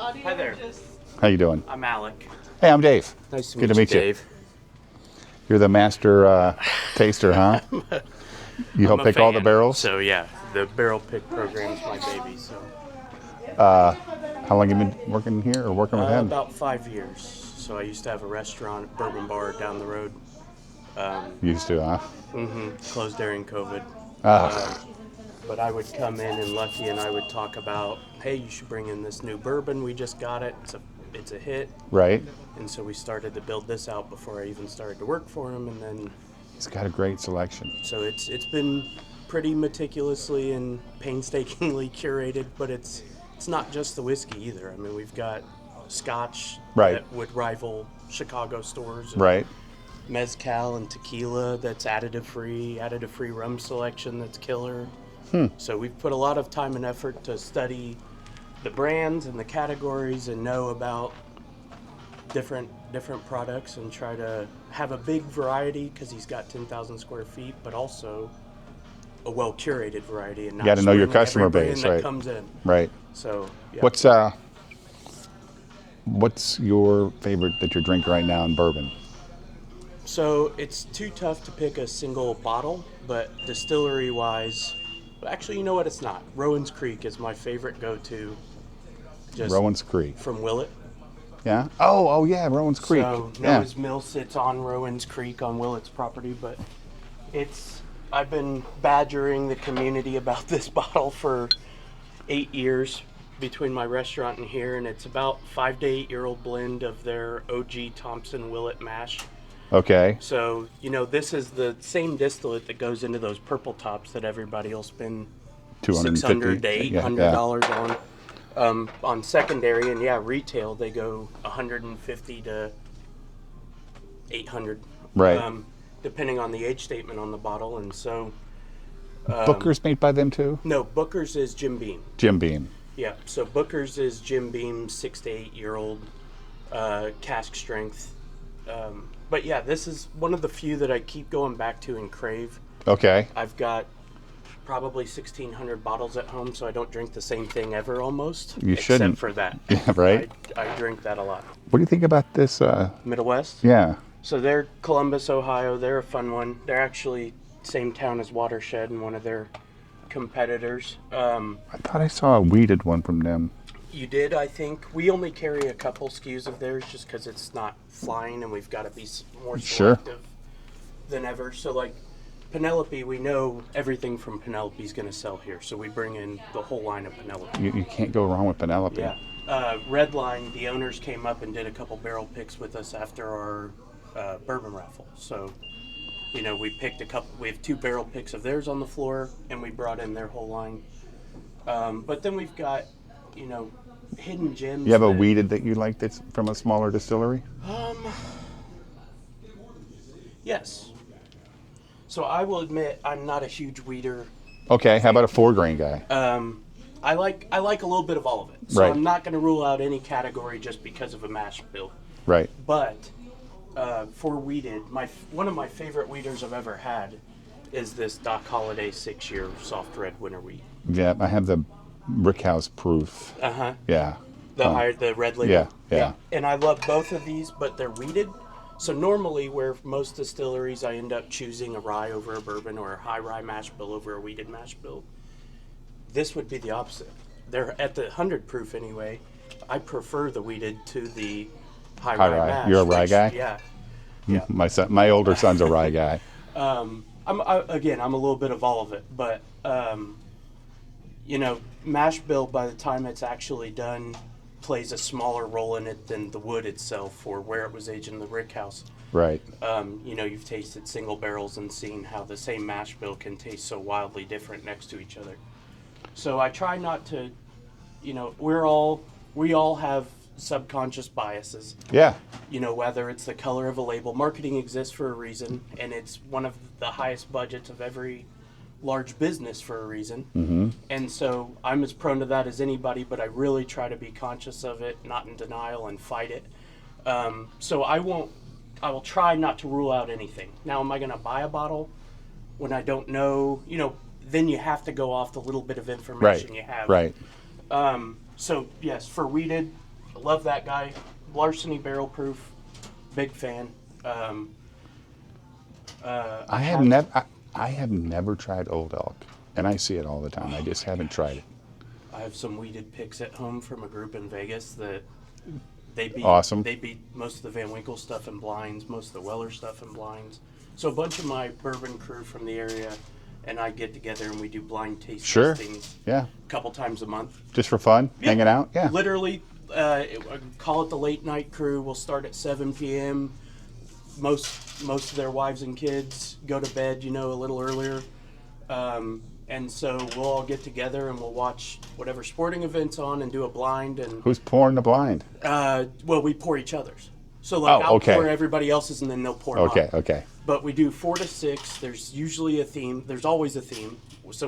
Hi there. How you doing? I'm Alek. Hey, I'm Dave. Nice to Good to meet you. Dave. You're the master taster, huh? You help I'm a pick all the fan. barrels? So yeah, the barrel pick program's my baby. So How long have you been working here or working with him? about 5 years. So I used to have a restaurant, Bourbon bar down the road. Used to, huh? Closed during COVID. Ah, But I would come in and Lucky and I would talk about, hey, you should bring in this new bourbon. We just got it. It's a hit. right. And so we started to build this out before I even started to work for him. And then He's got a great selection. so it's been pretty meticulously and painstakingly curated, but it's not just the whiskey either. I mean, we've got Scotch Right. that would rival Chicago stores, and Right. mezcal and tequila that's additive free rum selection that's killer. So we've put a lot of time and effort to study the brands and the categories and know about different products and try to have a big variety because he's got 10,000 square feet, but also a well curated variety and not gotta know your just customer every brand base, that right. comes in. Right. So yeah. What's your favorite that you're drinking right now in bourbon? So it's too tough to pick a single bottle, but distillery wise, actually, you know what? It's not. Rowan's Creek is my favorite go-to. Just Rowan's Creek. from Willett. Yeah. Oh yeah, Rowan's Creek. So yeah. Noah's Mill sits on Rowan's Creek on Willett's property, but I've been badgering the community about this bottle for 8 years between my restaurant and here, and it's about 5 to 8 year old blend of their OG Thompson Willett mash. Okay. So, this is the same distillate that goes into those purple tops that everybody will spend $600 to $800 on secondary, and retail they go $150 to $800, Right. depending on the age statement on the bottle. And so, Booker's made by them too? no, Booker's is Jim Beam. Jim Beam. Yeah, so Booker's is Jim Beam, 6 to 8 year old cask strength. But yeah, this is one of the few that I keep going back to and crave. Okay. I've got probably 1,600 bottles at home, so I don't drink the same thing ever almost. You shouldn't. Except for that. Yeah, right. I drink that a lot. What do you think about this? Middle West? Yeah. So they're Columbus, Ohio. They're a fun one. They're actually same town as Watershed and one of their competitors. I thought I saw a weeded one from them. You did, I think. We only carry a couple SKUs of theirs just because it's not flying and we've got to be more selective than ever. So like Penelope, we know everything from Penelope is going to sell here. So we bring in the whole line of Penelope. You can't go wrong with Penelope. Yeah. Redline, the owners came up and did a couple barrel picks with us after our bourbon raffle. So, we picked we have 2 barrel picks of theirs on the floor and we brought in their whole line. But then we've got, hidden gems. You have a weeded that you like that's from a smaller distillery? Yes. So I will admit I'm not a huge weeder. Okay, how about a 4-grain guy? I like a little bit of all of it. So Right. I'm not going to rule out any category just because of a mash bill. Right. But for weeded, one of my favorite weeders I've ever had is this Doc Holliday 6-year soft red winter wheat. Yeah, I have the Rickhouse proof. Uh-huh. Yeah. The red label. Yeah. And I love both of these, but they're weeded. So normally where most distilleries I end up choosing a rye over a bourbon or a high rye mash bill over a weeded mash bill. This would be the opposite. They're at the 100 proof anyway. I prefer the weeded to the high rye mash. You're a rye guy? Yeah. Yeah. My older son's a rye guy. I'm a little bit of all of it, but mash bill by the time it's actually done plays a smaller role in it than the wood itself or where it was aged in the rick house. Right. You've tasted single barrels and seen how the same mash bill can taste so wildly different next to each other. So I try not to, we all have subconscious biases. Yeah. Whether it's the color of a label. Marketing exists for a reason, and it's one of the highest budgets of every large business for a reason. Mm-hmm. And so I'm as prone to that as anybody, but I really try to be conscious of it, not in denial, and fight it. So I will try not to rule out anything. Now, am I going to buy a bottle when I don't know? Then you have to go off the little bit of information you have. Right. So yes, for weeded, love that guy. Larceny Barrel Proof, big fan. I have never tried Old Elk, and I see it all the time. I just haven't tried it. I have some weeded picks at home from a group in Vegas that they beat. Awesome. They beat most of the Van Winkle stuff in blinds, most of the Weller stuff in blinds. So a bunch of my bourbon crew from the area and I get together and we do blind taste tastings. Yeah. A couple times a month. Just for fun, hanging out. Yeah. Literally, call it the late night crew. We'll start at 7 p.m. Most of their wives and kids go to bed, a little earlier. And so we'll all get together and we'll watch whatever sporting event's on and do a blind. And who's pouring the blind? Well, we pour each other's. So I'll pour everybody else's and then they'll pour mine. Okay. But we do 4 to 6. There's usually a theme. There's always a theme. So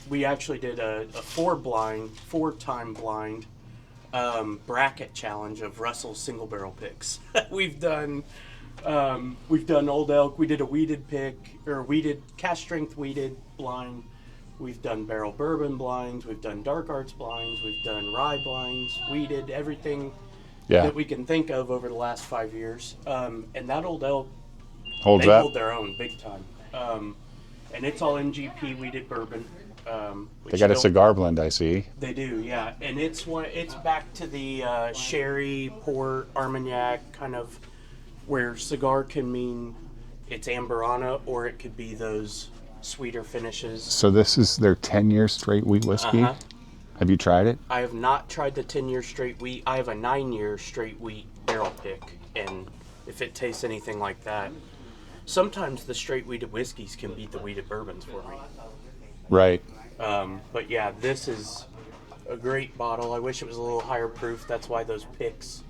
we actually did a 4-time blind bracket challenge of Russell's single barrel picks. We've done Old Elk. We did a weeded pick or cask strength weeded blind. We've done barrel bourbon blinds. We've done dark arts blinds. We've done rye blinds, weeded, everything that we can think of over the last 5 years. And that Old Elk hold their own big time. And it's all MGP weeded bourbon. They got a cigar blend, I see. They do, yeah. And it's back to the sherry, port, Armagnac kind of, where cigar can mean it's Amberana or it could be those sweeter finishes. So this is their 10-year straight wheat whiskey? Uh-huh. Have you tried it? I have not tried the 10-year straight wheat. I have a 9-year straight wheat barrel pick, and if it tastes anything like that, sometimes the straight wheated whiskeys can beat the wheated bourbons for me. Right. But yeah, this is a great bottle. I wish it was a little higher proof. That's why those picks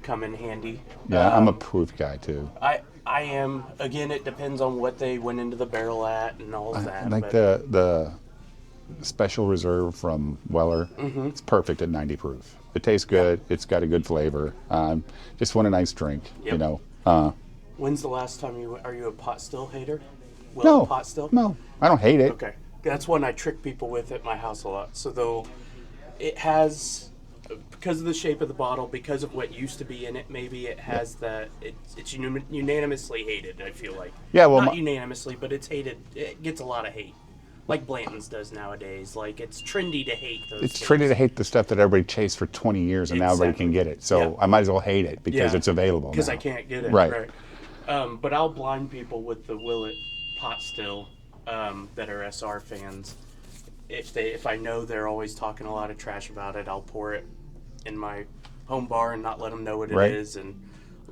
come in handy. Yeah, I'm a proof guy too. I am. Again, it depends on what they went into the barrel at and all of that. Like the Special Reserve from Weller. Mm-hmm. It's perfect at 90 proof. It tastes good. It's got a good flavor. Just want a nice drink, When's the last time are you a pot still hater? No. Pot still? No, I don't hate it. Okay. That's one I trick people with at my house a lot. So it has, because of the shape of the bottle, because of what used to be in it, maybe it has that, it's unanimously hated, I feel like. Yeah, well. Not unanimously, but it's hated. It gets a lot of hate. Like Blanton's does nowadays. Like, it's trendy to hate those It's things. trendy to hate the stuff that everybody chased for 20 years and now everybody can get it. So I might as well hate it because it's available now. Because I can't get it. Right. But I'll blind people with the Willet pot still that are SR fans. If I know they're always talking a lot of trash about it, I'll pour it in my home bar and not let them know what it is. And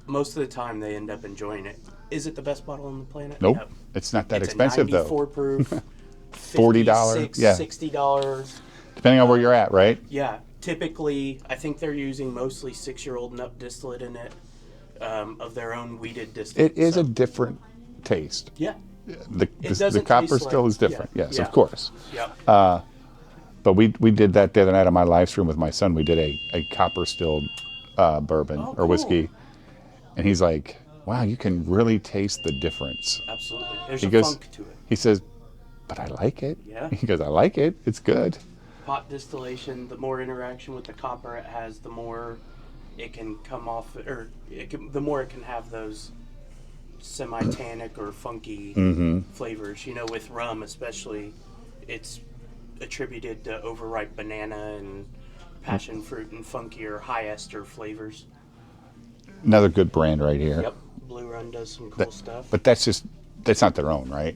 most of the time, they end up enjoying it. Is it the best bottle on the planet? Nope. No. It's not that It's expensive, a 94 though. proof. $40, $60. Depending on where you're at, right? Yeah. Typically, I think they're using mostly 6-year-old and up distillate in it, of their own weeded distillate. It is a different taste. Yeah. The copper still is different. Yes, of course. Yep. But we did that the other night on my live stream with my son. We did a copper stilled bourbon or whiskey, and he's like, "Wow, you can really taste the difference." Absolutely. There's a funk to it. He says, "But I like it." Yeah. He goes, "I like it. It's good." Pot distillation, the more interaction with the copper it has, the more it can come off, or the more it can have those semi-tannic or funky flavors. With rum especially, it's attributed to overripe banana and passion fruit and funkier high ester flavors. Another good brand right here. Yep, Blue Run does some cool stuff. But that's not their own, right?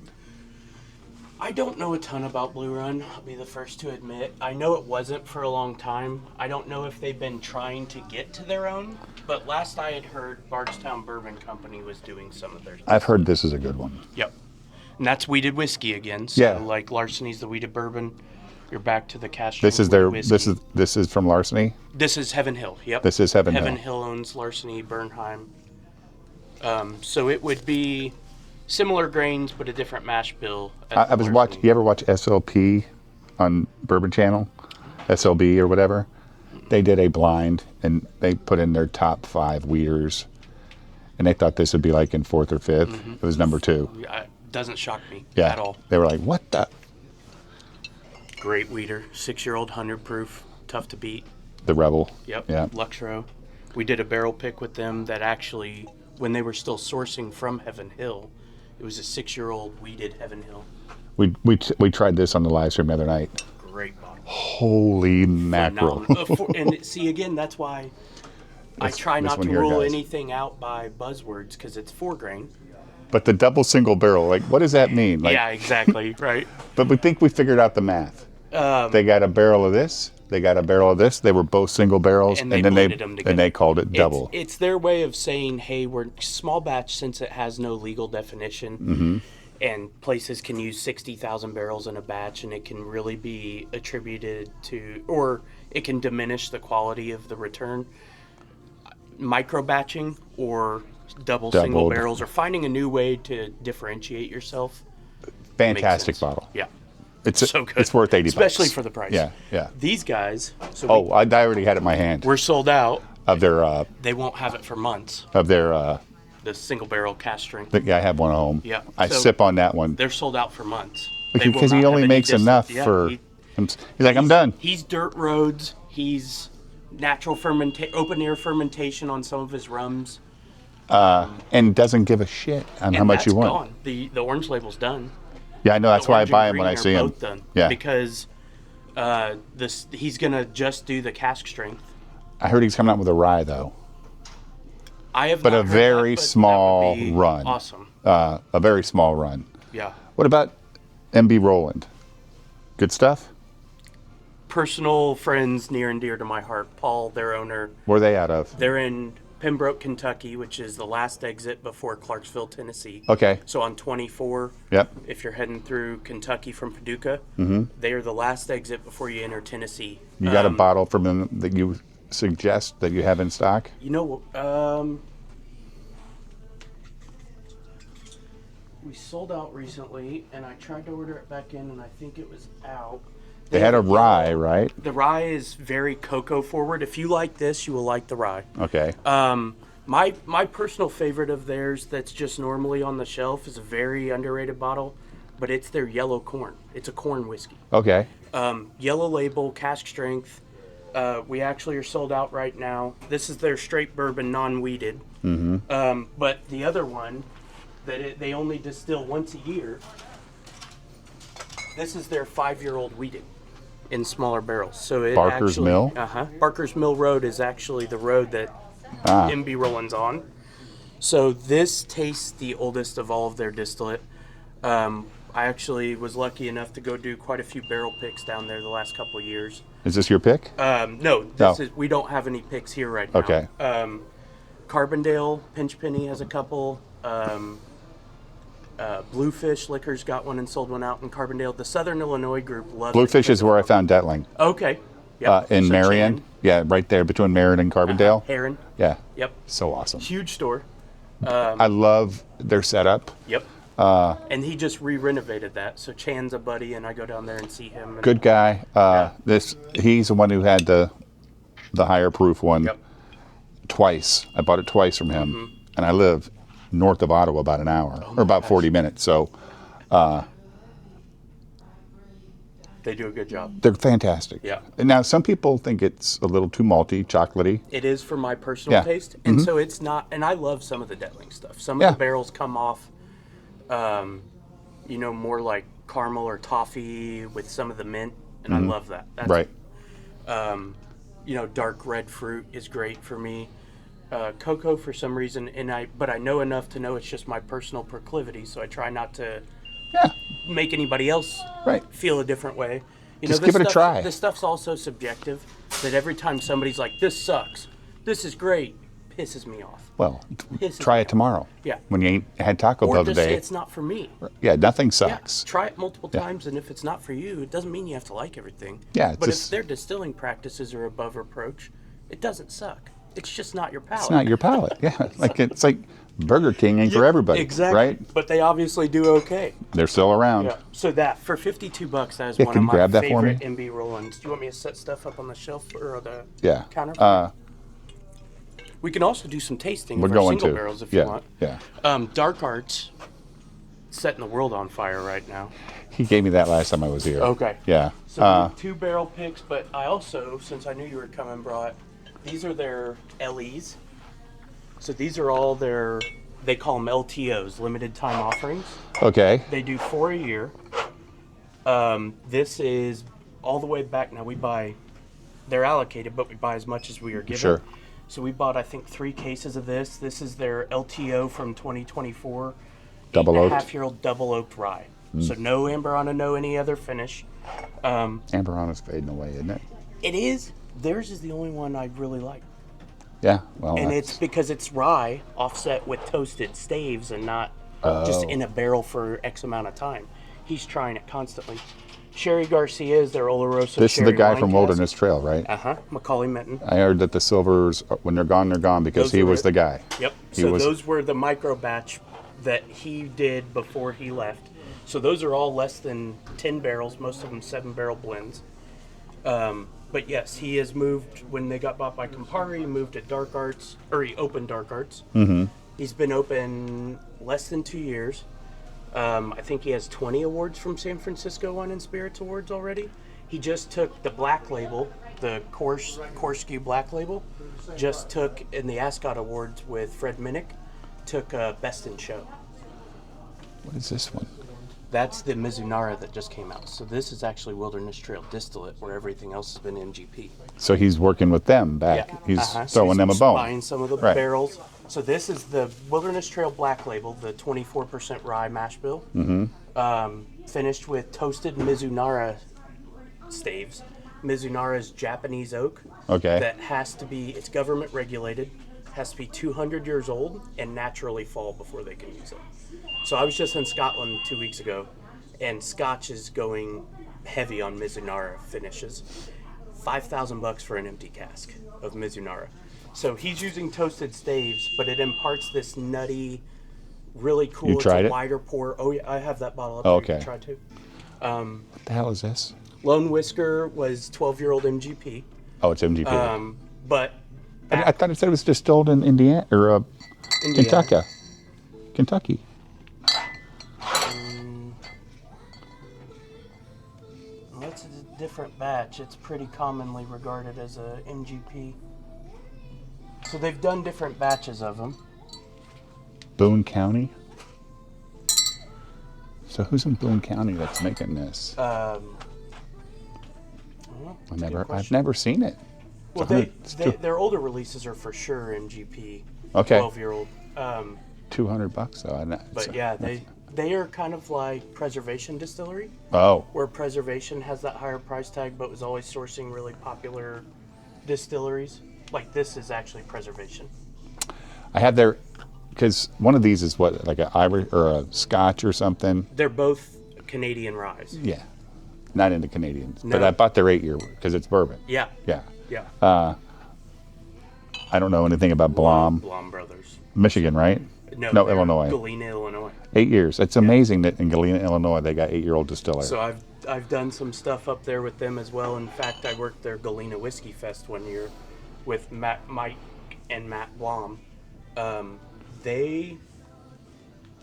I don't know a ton about Blue Run, I'll be the first to admit. I know it wasn't for a long time. I don't know if they've been trying to get to their own, but last I had heard, Bardstown Bourbon Company was doing some of theirs. I've heard this is a good one. Yep. And that's weeded whiskey again. So like Larceny's the weeded bourbon. You're back to the cask strength whiskey. This is from Larceny? This is Heaven Hill, yep. This is Heaven Hill. Heaven Hill owns Larceny, Bernheim. So it would be similar grains, but a different mash bill. I was watching. You ever watch SLP on Bourbon Channel? SLB or whatever. They did a blind and they put in their top 5 weeders, and they thought this would be like in 4th or 5th. Mm-hmm. It was number 2. It doesn't shock me at all. They were like, "What the?" Great weeder, 6-year-old, 100 proof, tough to beat. The Rebel. Yep. Yeah. Luxro. We did a barrel pick with them that actually, when they were still sourcing from Heaven Hill, it was a 6-year-old weeded Heaven Hill. We tried this on the live stream the other night. Great bottle. Holy mackerel. And see, again, that's why I try not to rule anything out by buzzwords, because it's 4 grain. But the double single barrel, like, what does that mean? Like, yeah, exactly, right. But we think we figured out the math. They got a barrel of this. They got a barrel of this. They were both single barrels, and then they called it double. It's their way of saying, hey, we're small batch, since it has no legal definition, and places can use 60,000 barrels in a batch, and it can really be attributed to, or it can diminish the quality of the return. Micro batching or doubled single barrels, or finding a new way to differentiate yourself. Fantastic bottle. Yeah. It's so good. It's worth $80. Especially for the price. Yeah, yeah. These guys. So I already had it in my hand. We're sold out. Of their. They won't have it for months. Of their. The single barrel cast strength. Yeah, I have one at home. Yeah. I sip on that one. They're sold out for months. Because he only makes enough for. He's like, I'm done. He's dirt roads. He's natural open air fermentation on some of his rums. And doesn't give a shit on how much you want. Gone. The orange label's done. Yeah, I know. That's why I buy them when I see them. Done. Yeah. Because he's gonna just do the cask strength. I heard he's coming out with a rye though. I have. But a very small run. Awesome. A very small run. Yeah. What about MB Roland? Good stuff. Personal friends near and dear to my heart. Paul, their owner. Where are they out of? They're in Pembroke, Kentucky, which is the last exit before Clarksville, Tennessee. Okay. So on 24, yep. If you're heading through Kentucky from Paducah, they are the last exit before you enter Tennessee. You got a bottle from them that you suggest that you have in stock? You know, we sold out recently, and I tried to order it back in, and I think it was out. They had a rye, right? The rye is very cocoa forward. If you like this, you will like the rye. Okay. My personal favorite of theirs that's just normally on the shelf is a very underrated bottle, but it's their yellow corn. It's a corn whiskey. Okay. Yellow label, cask strength. We actually are sold out right now. This is their straight bourbon, non-weeded. But the other one that they only distill once a year, this is their 5-year-old weeded in smaller barrels. So it Barker's Mill? Barker's Mill Road is actually the road that MB Roland's on. So this tastes the oldest of all of their distillate. I actually was lucky enough to go do quite a few barrel picks down there the last couple of years. Is this your pick? No, we don't have any picks here right now. Okay. Carbondale, Pinch Penny has a couple. Bluefish Liquors got one and sold one out in Carbondale. The Southern Illinois group loves Bluefish is where I found Detling. Okay. Yep. In Marion. Yeah, right there between Marion and Carbondale. Heron. Yeah. Yep. So awesome. Huge store. I love their setup. Yep. And he just re-renovated that. So Chan's a buddy, and I go down there and see him. And, good guy. He's the one who had the higher proof one. Yep. Twice. I bought it twice from him, and I live north of Ottawa about an hour, or about 40 minutes. So they do a good job. They're fantastic. Yeah. And now some people think it's a little too malty, chocolatey. It is for my personal taste, and so it's not. And I love some of the Detling stuff. Some of the barrels come off, more like caramel or toffee with some of the mint, and I love that. That's, right. Dark red fruit is great for me. Cocoa for some reason, but I know enough to know it's just my personal proclivity, so I try not to make anybody else feel a different way. Just give it a try. This stuff's also subjective, that every time somebody's like, this sucks, this is great, pisses me off. Well, try it tomorrow. Yeah. When you ain't had taco the other Or just day. say it's not for me. Yeah, nothing sucks. Yeah, try it multiple times, and if it's not for you, it doesn't mean you have to like everything. Yeah. But if their distilling practices are above reproach, it doesn't suck. It's just not your palate. It's not your palate. Yeah. It's like Burger King ain't for everybody. Exactly. Right? But they obviously do okay. They're still around. Yeah. So that, for $52, that is one can of you my grab that for me? favorite MB Rolands. Do you want me to set stuff up on the shelf or the counter? We can also do some tasting of our single barrels if you want. Yeah. Dark Arts setting the world on fire right now. He gave me that last time I was here. Okay. Yeah. So we have 2 barrel picks, but I also, since I knew you were coming, brought, these are their LEs. So these are all their, they call them LTOs, limited time offerings. Okay. They do 4 a year. This is all the way back. Now we buy, they're allocated, but we buy as much as we are given. Sure. So we bought, I think, 3 cases of this. This is their LTO from 2024. Double oaked? 8.5-year-old double oaked rye. So no Amberana, no any other finish. Amberana's fading away, isn't it? It is. Theirs is the only one I really like. Yeah. Well, And it's because it's rye offset with toasted staves and not just in a barrel for X amount of time. He's trying it constantly. Sherry Garcia is their Oloroso this is Sherry the guy wine from cask. Wilderness Trail, right? Macaulay Minton. I heard that the silvers, when they're gone because Those he are was it. the guy. Yep. He So was, those were the micro batch that he did before he left. So those are all less than 10 barrels, most of them 7-barrel blends. But yes, he has moved, when they got bought by Campari, he moved to Dark Arts, or he opened Dark Arts. Mm-hmm. He's been open less than 2 years. I think he has 20 awards from San Francisco Wine and Spirits Awards already. He just took the black label, the Korsky black label, just took in the Ascot Awards with Fred Minnick, took Best in Show. what is this one? That's the Mizunara that just came out. So this is actually Wilderness Trail distillate, where everything else has been MGP. So he's working with them back. He's throwing them a bone. Buying some of the barrels. So this is the Wilderness Trail Black Label, the 24% rye mash bill. Finished with toasted Mizunara staves. Mizunara is Japanese oak. Okay. That has to be, it's government regulated, has to be 200 years old and naturally fall before they can use it. So I was just in Scotland 2 weeks ago, and Scotch is going heavy on Mizunara finishes. $5,000 for an empty cask of Mizunara. So he's using toasted staves, but it imparts this nutty, really cool. You tried it's a it? wider pour. Oh yeah, I have that bottle up Oh, there. okay. You can try too. What the hell is this? Lone Whisker was 12-year-old MGP, Oh, it's MGP. but I thought it said it was distilled in Indiana or Indiana. Kentucky. That's a different batch. It's pretty commonly regarded as a MGP. So they've done different batches of them. Boone County. So who's in Boone County that's making this? Well, that's a good I've question. never seen it. Well, their older releases are for sure MGP. Okay. 12-year-old. $200 though. But yeah, they are kind of like Preservation Distillery, Oh, where Preservation has that higher price tag, but was always sourcing really popular distilleries. Like this is actually Preservation. I had their, because one of these is what, like an Irish or a Scotch or something. They're both Canadian ryes. Yeah, not into Canadians, but No. I bought their 8-year because it's bourbon. Yeah. Yeah, Yeah. I don't know anything about Blom, Blom Brothers. Michigan, right? No, No, they're Illinois. Galena, Illinois. 8 years. It's amazing that in Galena, Illinois, they got 8-year-old distiller. So I've done some stuff up there with them as well. In fact, I worked their Galena Whiskey Fest one year with Mike and Matt Blom.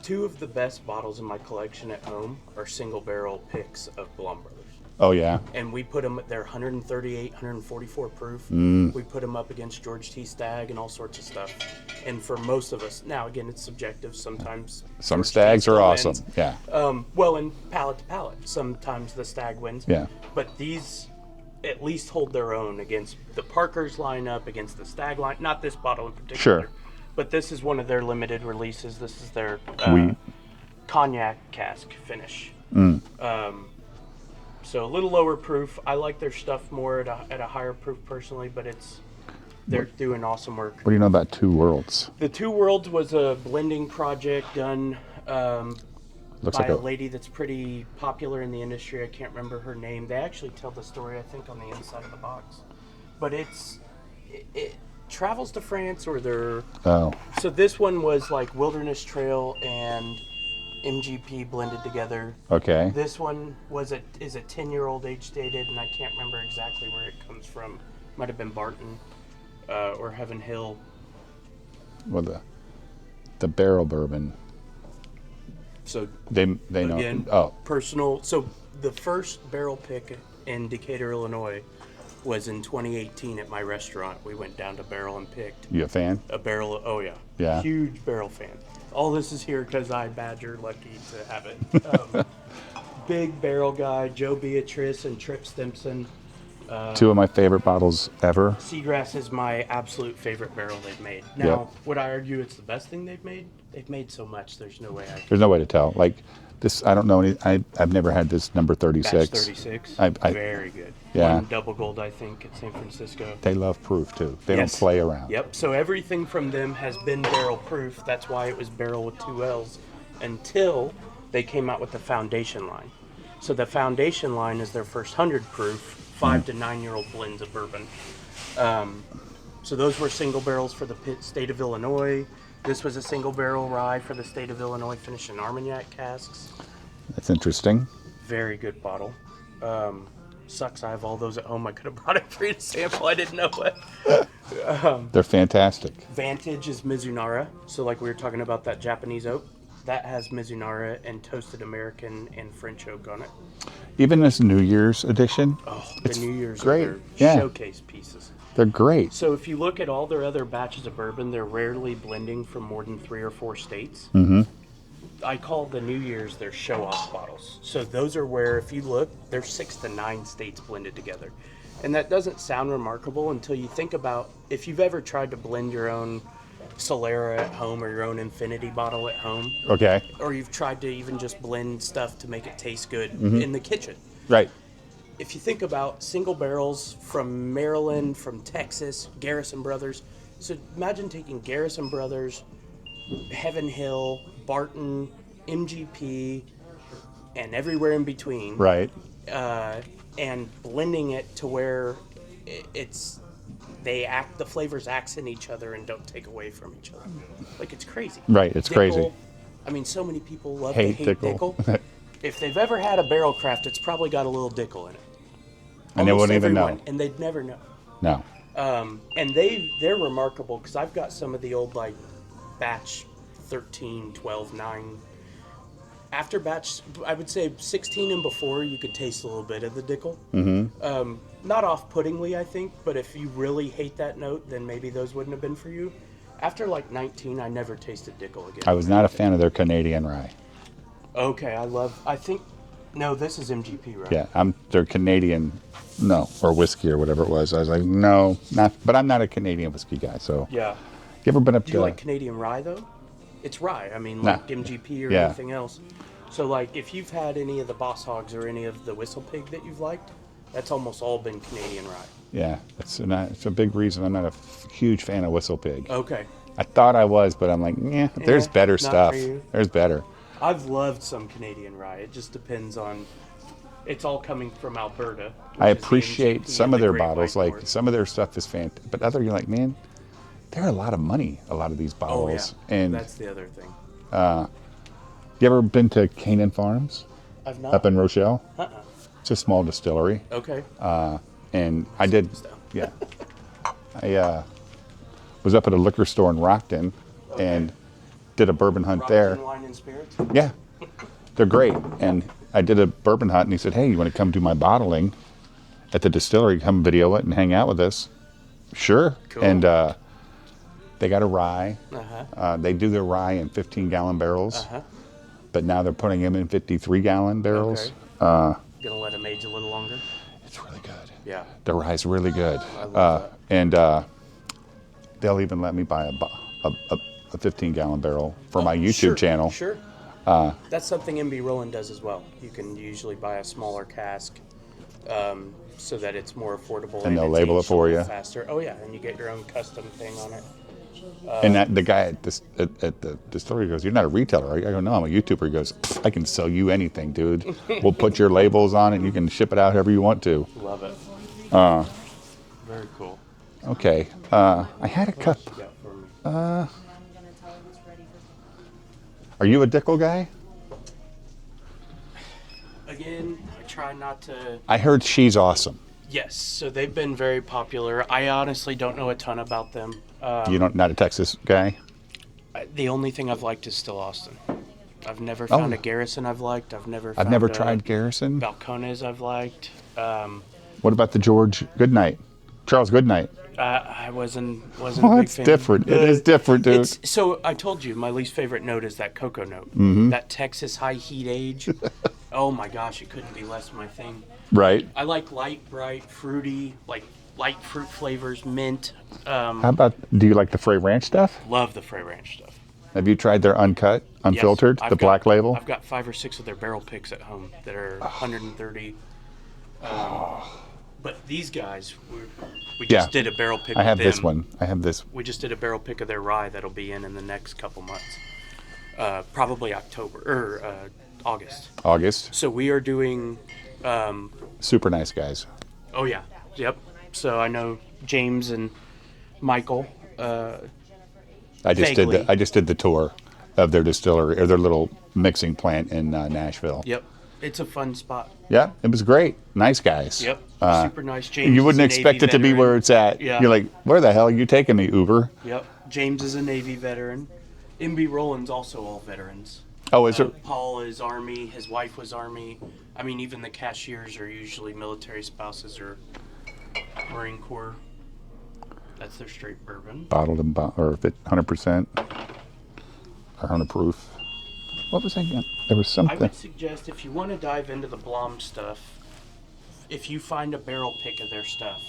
Two of the best bottles in my collection at home are single barrel picks of Blom Brothers. Oh yeah. And we put them, they're 138, 144 proof. We put them up against George T. Stagg and all sorts of stuff. And for most of us, now again, it's subjective. Sometimes Some George T. stags still are awesome. wins. Yeah. Well, and palate to palate, sometimes the Stag wins. Yeah. But these at least hold their own against the Parker's lineup, against the Stag line. Not this bottle in particular. Sure. But this is one of their limited releases. This is their Wheat. cognac cask finish. So a little lower proof. I like their stuff more at a higher proof personally, but they're doing awesome work. What do you know about Two Worlds? The Two Worlds was a blending project done Looks by like a lady that's pretty popular in the industry. I can't remember her name. They actually tell the story, I think, on the inside of the box. But it travels to France, or they're... Oh. So this one was like Wilderness Trail and MGP blended together. Okay. This one is a 10-year-old age dated, and I can't remember exactly where it comes from. Might have been Barton or Heaven Hill. Well, the barrel bourbon. So They know. again, Oh, personal. So the first barrel pick in Decatur, Illinois, was in 2018 at my restaurant. We went down to barrel and picked you a fan? a barrel. Oh yeah, Yeah. huge barrel fan. All this is here because I badger lucky to have it. Big barrel guy, Joe Beatrice and Trip Stimson. Two of my favorite bottles ever. Seagrass is my absolute favorite barrel they've made. Now, Yep. would I argue it's the best thing they've made? They've made so much, there's no way I can. There's no way to tell. Like this, I don't know any. I've never had this number 36. Batch 36, I- very good. Yeah. One double gold, I think, at San Francisco. They love proof too. They Yes. don't play around. Yep, so everything from them has been barrel proof. That's why it was barrel with 2 L's until they came out with the foundation line. So the foundation line is their first 100 proof, 5 to 9-year-old blends of bourbon. So those were single barrels for the state of Illinois. This was a single barrel rye for the state of Illinois, finished in Armagnac casks. That's interesting. Very good bottle. Sucks I have all those at home. I could have brought it for you to sample. I didn't know it. They're fantastic. Vantage is Mizunara. So like we were talking about that Japanese oak, that has Mizunara and toasted American and French oak on it. Even this New Year's edition, Oh, It's the New Year's great. are their Yeah. showcase pieces. they're great. So if you look at all their other batches of bourbon, they're rarely blending from more than 3 or 4 states. Mm-hmm. I call the New Year's their show-off bottles. So those are where, if you look, there's 6 to 9 states blended together. And that doesn't sound remarkable until you think about if you've ever tried to blend your own Solera at home or your own Infinity bottle at home, Okay. or you've tried to even just blend stuff to make it taste good in the kitchen. Right. If you think about single barrels from Maryland, from Texas, Garrison Brothers. So imagine taking Garrison Brothers, Heaven Hill, Barton, MGP, and everywhere in between. Right. And blending it to where the flavors accent each other and don't take away from each other. Like, it's crazy. Right, it's crazy. Dickel, I mean, so many people love Hate to hate Dickel. Dickel. If they've ever had a barrel craft, it's probably got a little Dickel in it. And they Almost wouldn't even know. everyone, and they'd never know. No. And they're remarkable because I've got some of the old, like, batch 13, 12, 9. After batch, I would say 16 and before, you could taste a little bit of the Dickel. Mm-hmm. Not off-puttingly, I think, but if you really hate that note, then maybe those wouldn't have been for you. After, like, 19, I never tasted Dickel again. I was not a fan of their Canadian rye. Okay, no, this is MGP, right? Yeah, their Canadian, or whiskey or whatever it was. I was like, no, not. But I'm not a Canadian whiskey guy. So, Yeah. you ever been up Do to? you like Canadian rye, though? It's rye. I mean, like MGP or Yeah. anything else. So, like, if you've had any of the Boss Hogs or any of the Whistle Pig that you've liked, that's almost all been Canadian rye. Yeah, it's a big reason I'm not a huge fan of Whistle Pig. Okay. I thought I was, but I'm like, yeah, there's better not stuff. for you. There's better. I've loved some Canadian rye. It just depends on. It's all coming from Alberta. I which is the appreciate MGP some and of the their Great bottles. White Like North. some of their stuff is fantastic, but other you're like, man, they're a lot of money. A lot of these Oh, yeah. bottles. And That's the other thing. you ever been to Canaan Farms I've not. up in Rochelle? Uh-uh. It's a small distillery, Okay. and I did. Down. Yeah, I was up at a liquor store in Rockton, and did a bourbon hunt there. Rockton Wine and Spirits? Yeah, they're great. And I did a bourbon hunt, and he said, "Hey, you want to come do my bottling at the distillery? Come video it and hang out with us." Sure. Cool. And they got a rye. Uh-huh. They do their rye in 15-gallon barrels, Uh-huh. but now they're putting them in 53-gallon barrels. Okay. Gonna let them age a little longer? It's really good. Yeah. The rye's really good. I love that. And they'll even let me buy a 15-gallon barrel for my YouTube Sure, channel. Sure. That's something MB Roland does as well. You can usually buy a smaller cask so that it's more affordable. And they'll it's label it aged a for little you. faster. Oh, yeah, and you get your own custom thing on it. And the guy at the distillery goes, "You're not a retailer, right?" I go, "No, I'm a YouTuber." He goes, "I can sell you anything, dude. We'll put your labels on it, and you can ship it out however you want to." Love it. Very cool. Okay. I had a cup. What you got for me? Are you a Dickel guy? Again, I try not to. I heard she's awesome. Yes, so they've been very popular. I honestly don't know a ton about them. You not a Texas guy? The only thing I've liked is still Austin. I've never found a Garrison I've liked. I've never tried Garrison. Balcones I've liked. What about the Charles Goodnight? I wasn't a big It's fan. different. It is different, dude. So I told you my least favorite note is that cocoa note. That Texas high heat age. Oh my gosh, it couldn't be less my thing. Right. I like light, bright, fruity, like light fruit flavors, mint. How about, do you like the Frey Ranch stuff? Love the Frey Ranch stuff. Have you tried their uncut, unfiltered, Yes, the black label? I've got 5 or 6 of their barrel picks at home that are 130. But these guys, we just did a barrel pick. I have with them. this one. I have this. We just did a barrel pick of their rye that'll be in the next couple months, probably October or August. August. So we are doing. Super nice guys. Oh yeah, yep. So I know James and Michael. I just did the tour of their distillery or their little mixing plant in Nashville. Yep, it's a fun spot. Yeah, it was great. Nice guys. Yep, super nice. James. You wouldn't is a expect Navy it to be veteran. where it's at. Yeah. You're like, where the hell are you taking me, Uber? Yep. James is a Navy veteran. MB Roland's also all veterans. Oh, is it? Paul is Army. His wife was Army. I mean, even the cashiers are usually military spouses or Marine Corps. That's their straight bourbon. Bottled and or if it 100% or 100 proof. What was I getting? There was I something. would suggest if you want to dive into the Blom stuff, if you find a barrel pick of their stuff,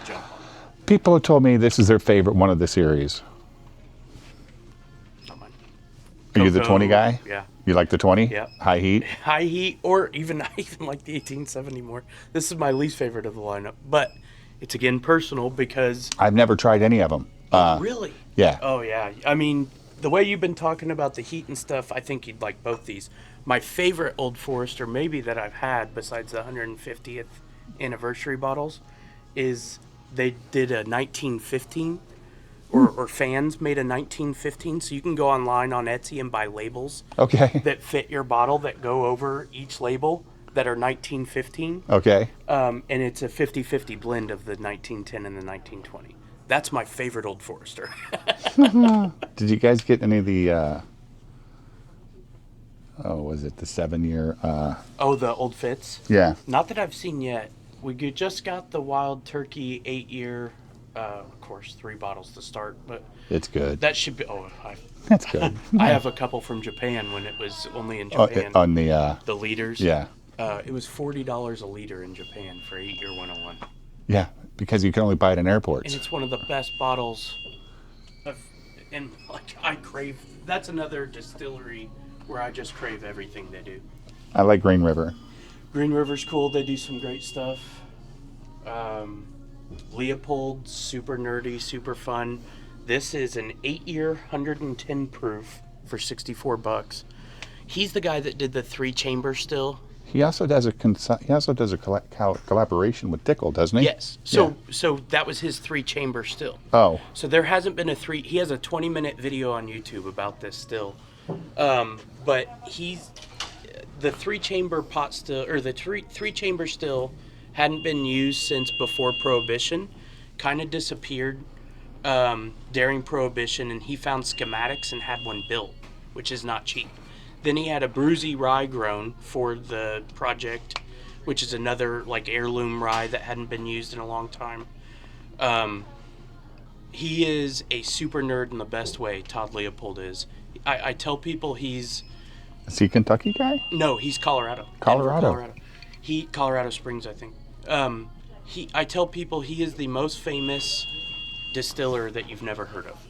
jump on it. People have told me this is their favorite one of the series. Not mine. Are you the Cocoa, 20 guy? Yeah. You like the 20? Yeah. High heat? High heat, or even I even like the 1870 more. This is my least favorite of the lineup, but it's again personal because. I've never tried any of them. Really? Yeah. Oh yeah. I mean, the way you've been talking about the heat and stuff, I think you'd like both these. My favorite Old Forester, maybe that I've had besides the 150th anniversary bottles, is they did a 1915. Or fans made a 1915, so you can go online on Etsy and buy labels Okay. that fit your bottle that go over each label that are 1915. Okay. And it's a 50-50 blend of the 1910 and the 1920. That's my favorite Old Forester. Did you guys get any of the, was it the 7-year? Oh, the Old Fitz? Yeah. Not that I've seen yet. We just got the Wild Turkey 8-year, of course, 3 bottles to start, but It's good. that should be, That's good. I have a couple from Japan when it was only in Oh, Japan. on the, The liters. yeah. It was $40 a liter in Japan for 8-year 101. Yeah, because you can only buy it in airports. And it's one of the best bottles of, and like I crave, that's another distillery where I just crave everything they do. I like Green River. Green River's cool, they do some great stuff. Leopold, super nerdy, super fun. This is an 8-year 110 proof for $64. He's the guy that did the 3-chamber still. He also does a collaboration with Dickel, doesn't he? Yes. So that was his 3-chamber still. Oh. So there hasn't been a 3. He has a 20-minute video on YouTube about this still. But he's the 3-chamber pot still, or the 3-chamber still hadn't been used since before Prohibition. Kind of disappeared during Prohibition, and he found schematics and had one built, which is not cheap. Then he had a Bruzy rye grown for the project, which is another like heirloom rye that hadn't been used in a long time. He is a super nerd in the best way, Todd Leopold is. I tell people Is he a Kentucky guy? No, he's Colorado. Colorado. Denver, Colorado. Colorado Springs, I think. I tell people he is the most famous distiller that you've never heard of.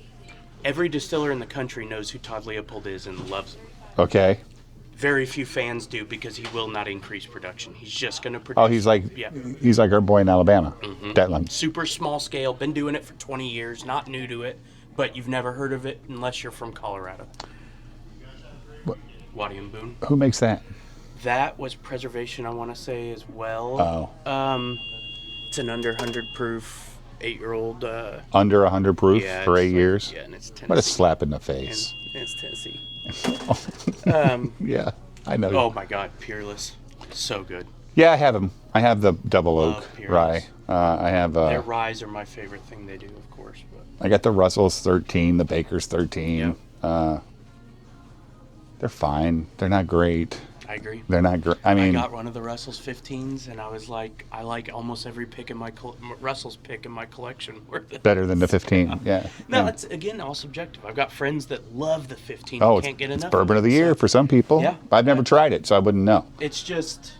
Every distiller in the country knows who Todd Leopold is and loves him. Okay. Very few fans do because he will not increase production. He's just going to produce. Oh, he's like our boy in Alabama. Detlam. Super small scale, been doing it for 20 years, not new to it, but you've never heard of it unless you're from Colorado. Waddy and Boone. Who makes that? That was Preservation, I want to say, as well. Oh. It's an under 100 proof, 8-year-old. Under 100 proof Yeah, for 8 like- years? Yeah, and it's Tennessee. What a slap in the face. And it's Tennessee. Yeah, I know. Oh my God, Peerless. So good. Yeah, I have them. I have the double oak Love rye. Peerless. I have. Their ryes are my favorite thing they do, of course. But I got the Russell's 13, the Baker's 13. Yep. They're fine. They're not great. I agree. They're not great. I I mean, got one of the Russell's 15s, and I was like, I like almost every pick in my Russell's pick in my collection more than better than the 15. Yeah. No, And- it's again all subjective. I've got friends that love the 15. oh, and can't get it's enough. bourbon of the year for some people. Yeah. I've never tried it, so I wouldn't know. It's just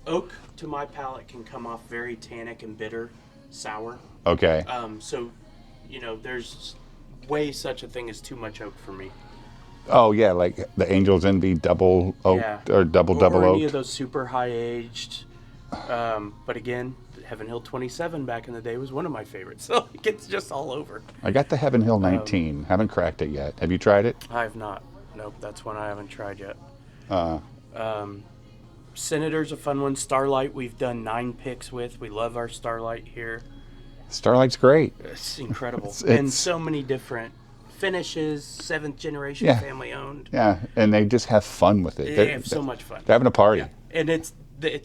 oak to my palate can come off very tannic and bitter, sour. Okay. So, there's way such a thing as too much oak for me. Oh yeah, like the Angel's Envy double oak or double or any oak. of those super high aged. But again, Heaven Hill 27 back in the day was one of my favorites. So it gets just all over. I got the Heaven Hill 19. Haven't cracked it yet. Have you tried it? I have not. Nope, that's one I haven't tried yet. Senator's a fun one. Starlight, we've done 9 picks with. We love our Starlight here. Starlight's great. It's incredible. It's and so many different finishes, 7th generation family owned. Yeah, and they just have fun with it. They have so much fun. They're having a party. Yeah. And it's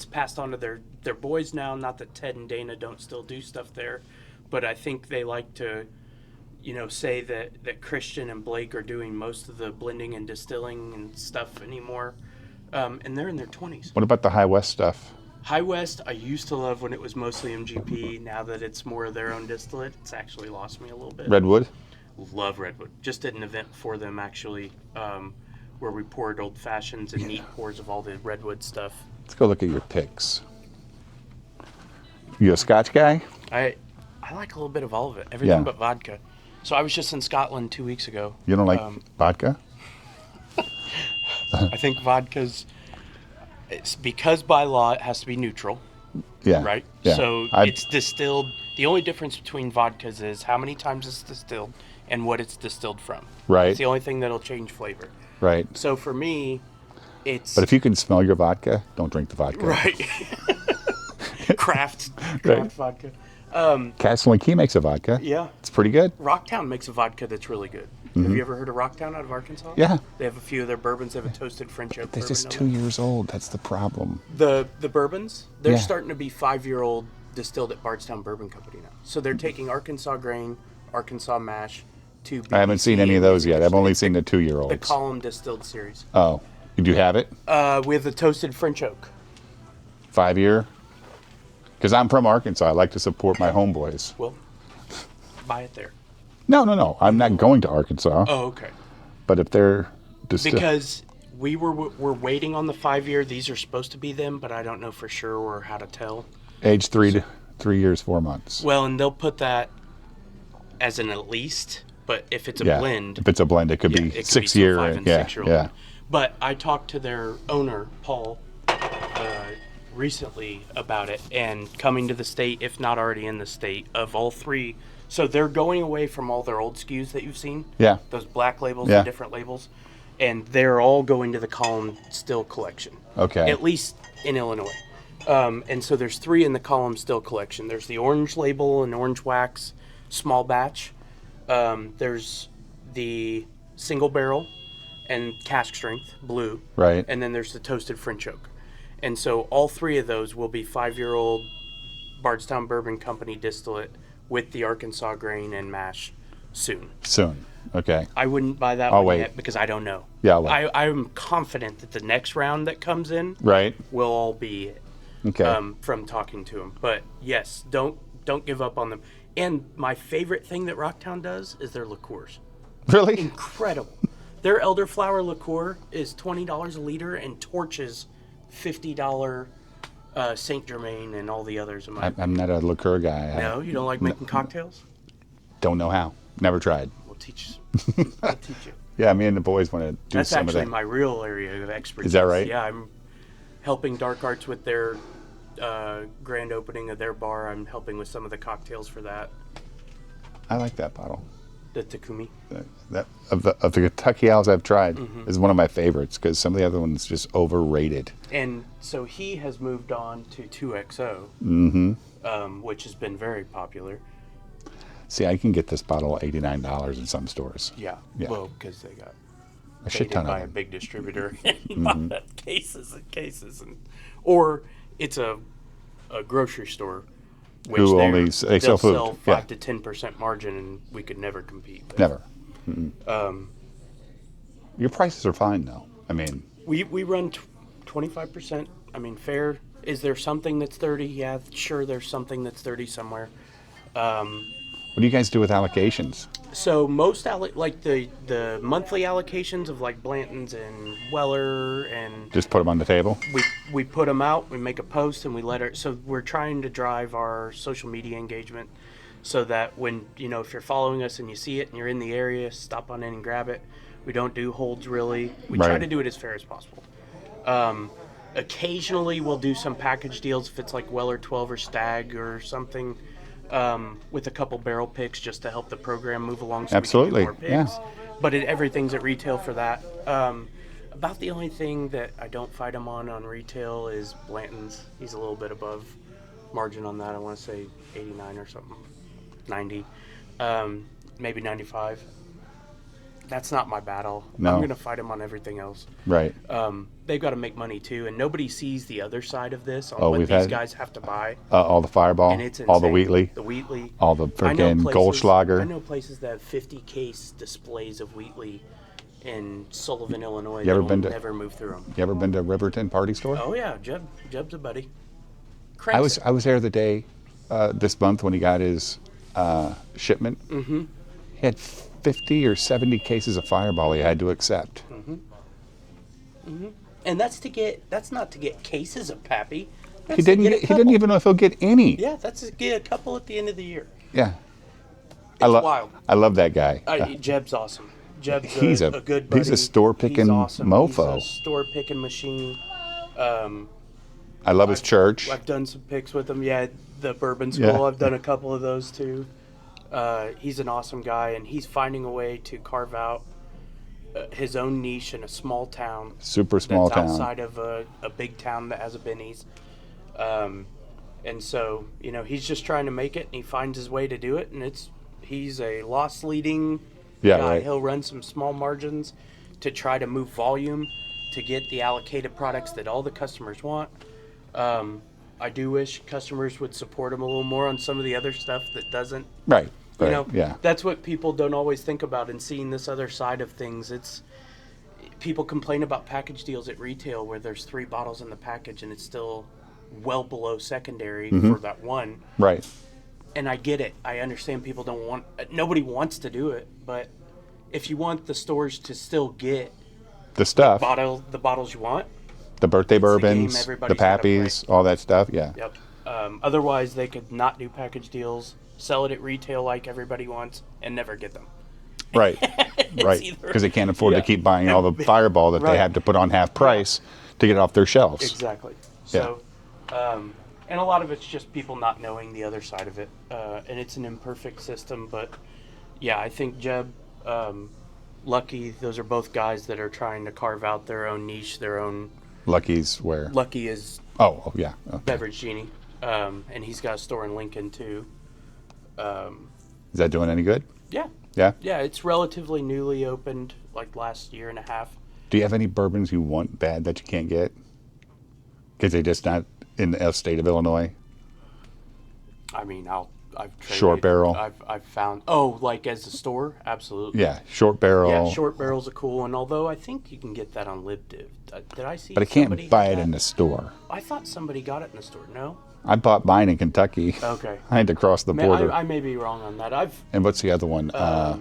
passed on to their boys now. Not that Ted and Dana don't still do stuff there, but I think they like to, say that Christian and Blake are doing most of the blending and distilling and stuff anymore. And they're in their 20s. What about the High West stuff? High West, I used to love when it was mostly MGP. Now that it's more of their own distillate, it's actually lost me a little bit. Redwood? Love Redwood. Just did an event for them, actually, where we poured old fashions and neat pours of all the Redwood stuff. Let's go look at your picks. You a Scotch guy? I like a little bit of all of it. Everything but vodka. So I was just in Scotland 2 weeks ago. You don't like vodka? I think it's because by law it has to be neutral. Yeah. Right? Yeah. So it's distilled. The only difference between vodkas is how many times it's distilled and what it's distilled from. Right. It's the only thing that'll change flavor. Right. So for me, it's... But if you can smell your vodka, don't drink the vodka. Right. Craft vodka. Castle and Key makes a vodka. Yeah. It's pretty good. Rocktown makes a vodka that's really good. Have you ever heard of Rocktown out of Arkansas? Yeah. They have a few of their bourbons. They have a toasted French oak They're bourbon. just 2 years old. That's the problem. The bourbons, they're Yeah. starting to be 5-year-old distilled at Bardstown Bourbon Company now. So they're taking Arkansas grain, Arkansas mash, to I haven't seen any of those yet. I've only seen the 2 year the olds. column distilled series. Oh. You do have it? With the toasted French oak. 5 year? Because I'm from Arkansas. I like to support my homeboys. Well, buy it there. No. I'm not going to Arkansas. Oh, okay. But if they're Because we're waiting on the 5-year. These are supposed to be them, but I don't know for sure or how to tell. age 3 years, 4 months. Well, and they'll put that as an at least, but if it's a blend, If it's a blend, it could be it could 6 be year. 5 and Yeah. 6-year-old. Yeah. But I talked to their owner, Paul, recently about it and coming to the state, if not already in the state, of all 3. So they're going away from all their old SKUs that you've seen. Yeah. Those black labels Yeah. and different labels. And they're all going to the column still collection. Okay. At least in Illinois. And so there's 3 in the column still collection. There's the orange label and orange wax small batch. There's the single barrel and cask strength blue. Right. And then there's the toasted French oak. And so all 3 of those will be 5-year-old Bardstown Bourbon Company distillate with the Arkansas grain and mash soon. Okay. I wouldn't buy that I'll one wait. yet because I don't know. Yeah, I'll wait. I'm confident that the next round that comes in Right. will all be it. Okay. From talking to them. But yes, don't give up on them. And my favorite thing that Rocktown does is their liqueurs. Really? Incredible. Their elderflower liqueur is $20 a liter and torches $50 Saint Germain and all the others. I'm not a liqueur guy. No, you don't like making cocktails? Don't know how. Never tried. We'll teach you. I'll teach you. Yeah, me and the boys want to do That's some of actually that. my real area of expertise. Is that right? Yeah, I'm helping Dark Arts with their grand opening of their bar. I'm helping with some of the cocktails for that. I like that bottle. The Takumi. That of the Kentucky Owls I've tried Mm-hmm. is one of my favorites because some of the other ones just overrated. And so he has moved on to 2XO, which has been very popular. See, I can get this bottle $89 in some stores. Yeah. Yeah. Well, because they got A shit painted ton of by a them. big distributor, cases and cases, or it's a grocery store, which Who they're- only they sell food. sell Yeah. 5 to 10% margin, and we could never compete. with. Never. Your prices are fine, though. I mean, We run 25%. I mean, fair. Is there something that's 30? Yeah, sure. There's something that's 30 somewhere. what do you guys do with allocations? So most like the monthly allocations of like Blanton's and Weller, and Just put them on the table? we put them out. We make a post and we let it. So we're trying to drive our social media engagement, so that when if you're following us and you see it and you're in the area, stop on in and grab it. We don't do holds really. We try Right. to do it as fair as possible. Occasionally we'll do some package deals if it's like Weller 12 or Stag or something, with a couple barrel picks just to help the program move along so Absolutely, we can do more picks. yeah. But everything's at retail for that. About the only thing that I don't fight him on retail is Blanton's. He's a little bit above margin on that. I want to say 89 or something, 90, maybe 95. That's not my battle. No. I'm going to fight him on everything else. Right. They've got to make money too, and nobody sees the other side of this on what we've these had- guys have to buy. All the Fireball, And it's all the insane. Wheatley, The Wheatley. all the I know freaking places- Goldschlager. I know places that have 50 case displays of Wheatley in Sullivan, Illinois. You ever that'll been to- never move through them. You ever been to Riverton Party Store? Oh yeah, Jeb's a buddy. I was there the day this month when he got his shipment. Mm-hmm. He had 50 or 70 cases of Fireball he had to accept. And that's not to get cases of Pappy. That's He to didn't. get a He didn't couple. even know if he'll get any. Yeah, that's to get a couple at the end of the year. Yeah. It's wild. I love that guy. Jeb's awesome. Jeb's He's a good buddy. he's a store-picking He's awesome. mofo. He's a store-picking machine. I love his church. I've done some picks with him. Yeah, the Bourbon School. Yeah. I've done a couple of those too. He's an awesome guy, and he's finding a way to carve out his own niche in a small town. Super small that's town. outside of a big town that has a Benny's. And so, he's just trying to make it, and he finds his way to do it, and he's a loss-leading Yeah, guy. right. He'll run some small margins to try to move volume to get the allocated products that all the customers want. I do wish customers would support him a little more on some of the other stuff that doesn't. Right. Right. Yeah. That's what people don't always think about in seeing this other side of things. It's people complain about package deals at retail where there's 3 bottles in the package and it's still well below secondary Mm-hmm. for that one. Right. And I get it. I understand people nobody wants to do it, but if you want the stores to still get The stuff. the bottles you want, The birthday the game bourbons, the everybody's gotta Pappies, all that stuff. Yeah. yep. Otherwise, they could not do package deals, sell it at retail like everybody wants, and never get them. Right. Right. either- Because they can't afford Yeah. to keep buying all the Fireball that Right. they have to put on half price to get it off their shelves. Exactly. So, and a lot of it's just people not knowing the other side of it. And it's an imperfect system, but yeah, I think Jeb, Lucky, those are both guys that are trying to carve out their own niche, their own. Lucky's where? Lucky is Oh, yeah. Okay. Beverage Genie, and he's got a store in Lincoln too. Is that doing any good? Yeah. Yeah. Yeah, it's relatively newly opened, like last year and a half. Do you have any bourbons you want bad that you can't get? Because they're just not in the state of Illinois. I mean, I've traded, Short barrel. I've found. Oh, like as a store, absolutely. Yeah, short barrel. Yeah, short barrel's a cool one. Although I think you can get that on LibDiv. Did I see? But I can't somebody buy had it that? in the store. I thought somebody got it in the store. No. I bought mine in Kentucky. Okay. I had to cross the border. I may be wrong on that. And what's the other one? Oh,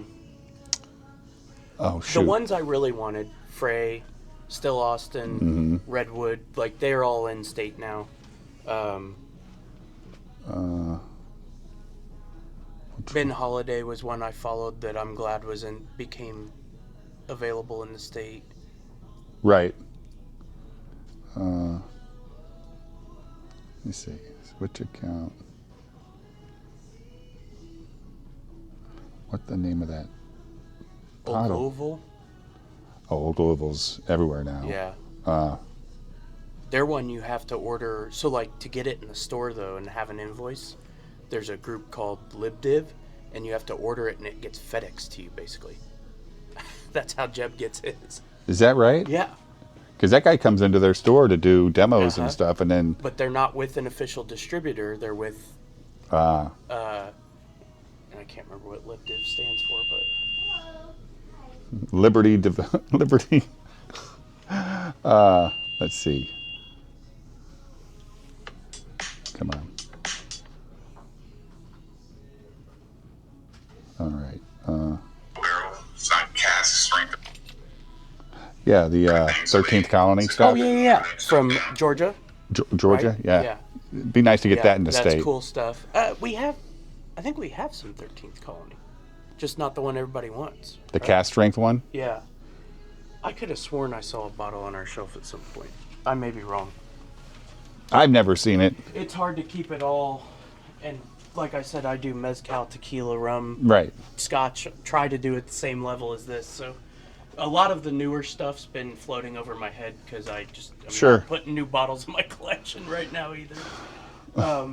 shoot. The ones I really wanted, Frey, Still Austin, Mm-hmm. Redwood, like they're all in state now. Ben Holiday was one I followed that I'm glad became available in the state. Right. Let me see. Switch account. What's the name of that? Old Bottle. Louisville? Oh, Old Louisville's everywhere now. Yeah. They're one you have to order. So, like, to get it in the store, though, and have an invoice, there's a group called LibDiv, and you have to order it, and it gets FedEx to you, basically. That's how Jeb gets his. Is that right? Yeah. Because that guy comes into their store to do demos and Uh-huh. stuff, and then But they're not with an official distributor. They're with, and I can't remember what LibDiv stands for, but Liberty. Let's see. Come on. All right. Barrel, side cask strength. Yeah, the 13th Colony stuff. Oh yeah. From Georgia. Georgia. Right? Yeah. Yeah. It'd be nice to get that in the that's state. cool stuff. I think we have some 13th Colony, just not the one everybody wants. The cast strength one. Yeah. I could have sworn I saw a bottle on our shelf at some point. I may be wrong. I've never seen it. It's hard to keep it all, and like I said, I do mezcal, tequila, rum, Right. scotch. Try to do it the same level as this. So a lot of the newer stuff's been floating over my head because I'm Sure. not putting new bottles in my collection right now either. I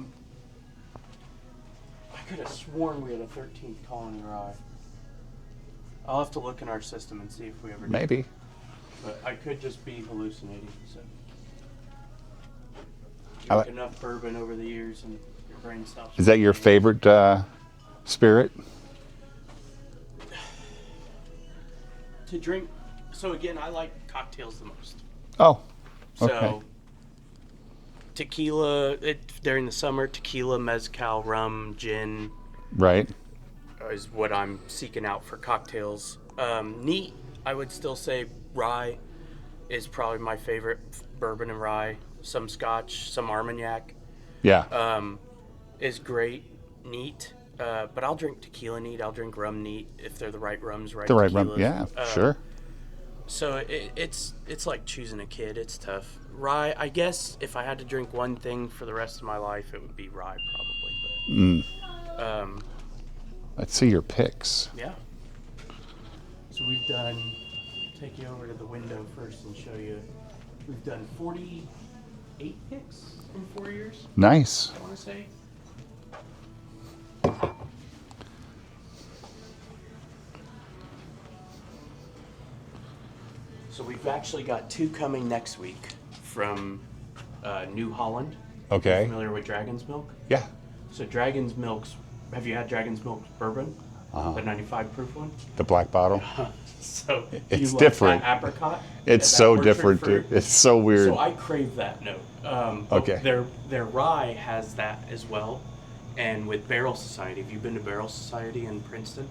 could have sworn we had a 13th Colony rye. I'll have to look in our system and see if we ever did. Maybe. But I could just be hallucinating. So I drink like- enough bourbon over the years and your brain stops. Is that your favorite spirit? To drink? So again, I like cocktails the most. Oh. So Okay. tequila during the summer, tequila, mezcal, rum, gin Right. is what I'm seeking out for cocktails. Neat, I would still say rye is probably my favorite. Bourbon and rye, some scotch, some Armagnac Yeah. is great. Neat, but I'll drink tequila neat. I'll drink rum neat if they're the right rums, right? the right rum. tequilas. Yeah. Sure. So it's like choosing a kid. It's tough. Rye, I guess if I had to drink one thing for the rest of my life, it would be rye probably. But Let's see your picks. yeah. So we've done. Take you over to the window first and show you. We've done 48 picks in 4 years. Nice. I want to say. So we've actually got 2 coming next week from New Holland. Okay. Familiar with Dragon's Milk? Yeah. So Dragon's Milk's. Have you had Dragon's Milk bourbon? The 95 proof one. The black bottle. So It's you different. Like that apricot. It's that so orchard different, fruit? dude. It's so weird. So I crave that note. But Okay. Their rye has that as well, and with Barrel Society. Have you been to Barrel Society in Princeton?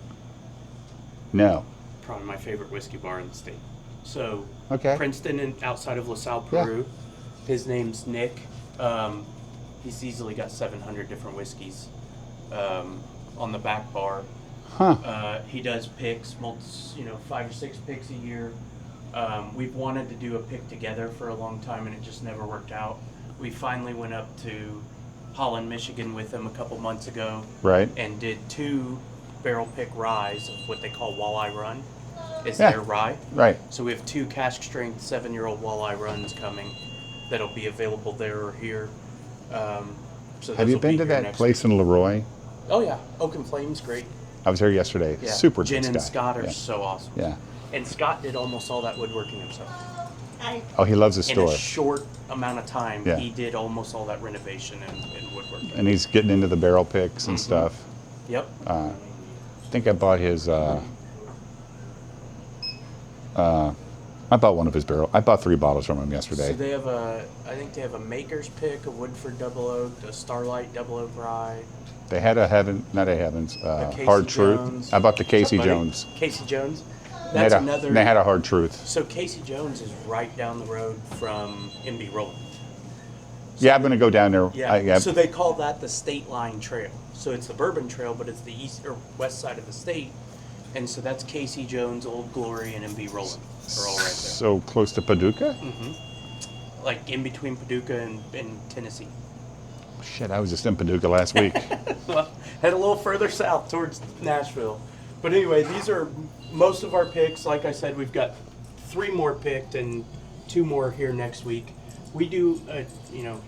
No. Probably my favorite whiskey bar in the state. So Okay. Princeton and outside of LaSalle, Yeah. Peru. His name's Nick. He's easily got 700 different whiskeys on the back bar. Huh. He does picks, 5 or 6 picks a year. We've wanted to do a pick together for a long time, and it just never worked out. We finally went up to Holland, Michigan with him a couple months ago Right. and did 2 barrel pick ryes of what they call Walleye Run. It's Yeah. their rye. Right. So we have 2 cask strength 7-year-old Walleye Runs coming that'll be available there or here. So Have you those will been be to here that next place week. in Leroy? Oh yeah, Oak and Flame's great. I was there yesterday. Yeah. Super Jen nice and guy. Scott are Yeah. so awesome. Yeah. And Scott did almost all that woodworking himself. Oh, he loves his In store. a short amount of time, Yeah. he did almost all that renovation and woodworking. And he's getting into the barrel picks and stuff. Yep. I think I bought his. I bought one of his barrel. I bought 3 bottles from him So yesterday. they have I think they have a Maker's Pick, a Woodford Double Oak, a Starlight Double Oak Rye. They had a not a Heavens, Casey Hard Truth. Jones. I bought the Casey What's up, buddy? Jones. Casey Jones. They That's had another. They had a Hard Truth. So Casey Jones is right down the road from MB Roland. Yeah, I'm gonna go down there. Yeah. So they call that the State Line Trail. So it's the Bourbon Trail, but it's the east or west side of the state. And so that's Casey Jones, Old Glory, and MB Roland are all right there. So close to Paducah. Like in between Paducah and Tennessee. Shit, I was just in Paducah last week. Well, head a little further south towards Nashville. But anyway, these are most of our picks. Like I said, we've got 3 more picked and 2 more here next week. We do,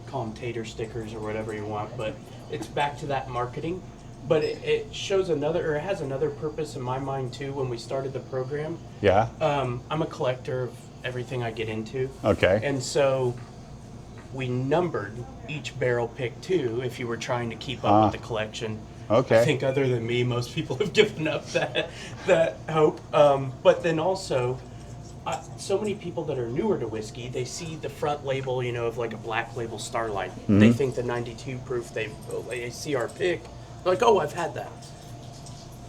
call them tater stickers or whatever you want, but it's back to that marketing. But it shows it has another purpose in my mind too. When we started the program, Yeah. I'm a collector of everything I get into. Okay. And so we numbered each barrel pick too, if you were trying to keep up with the collection. Okay. I think other than me, most people have given up that hope. But then also, so many people that are newer to whiskey, they see the front label, of like a black label Starlight. They think the 92 proof. They see our pick, they're like, oh, I've had that.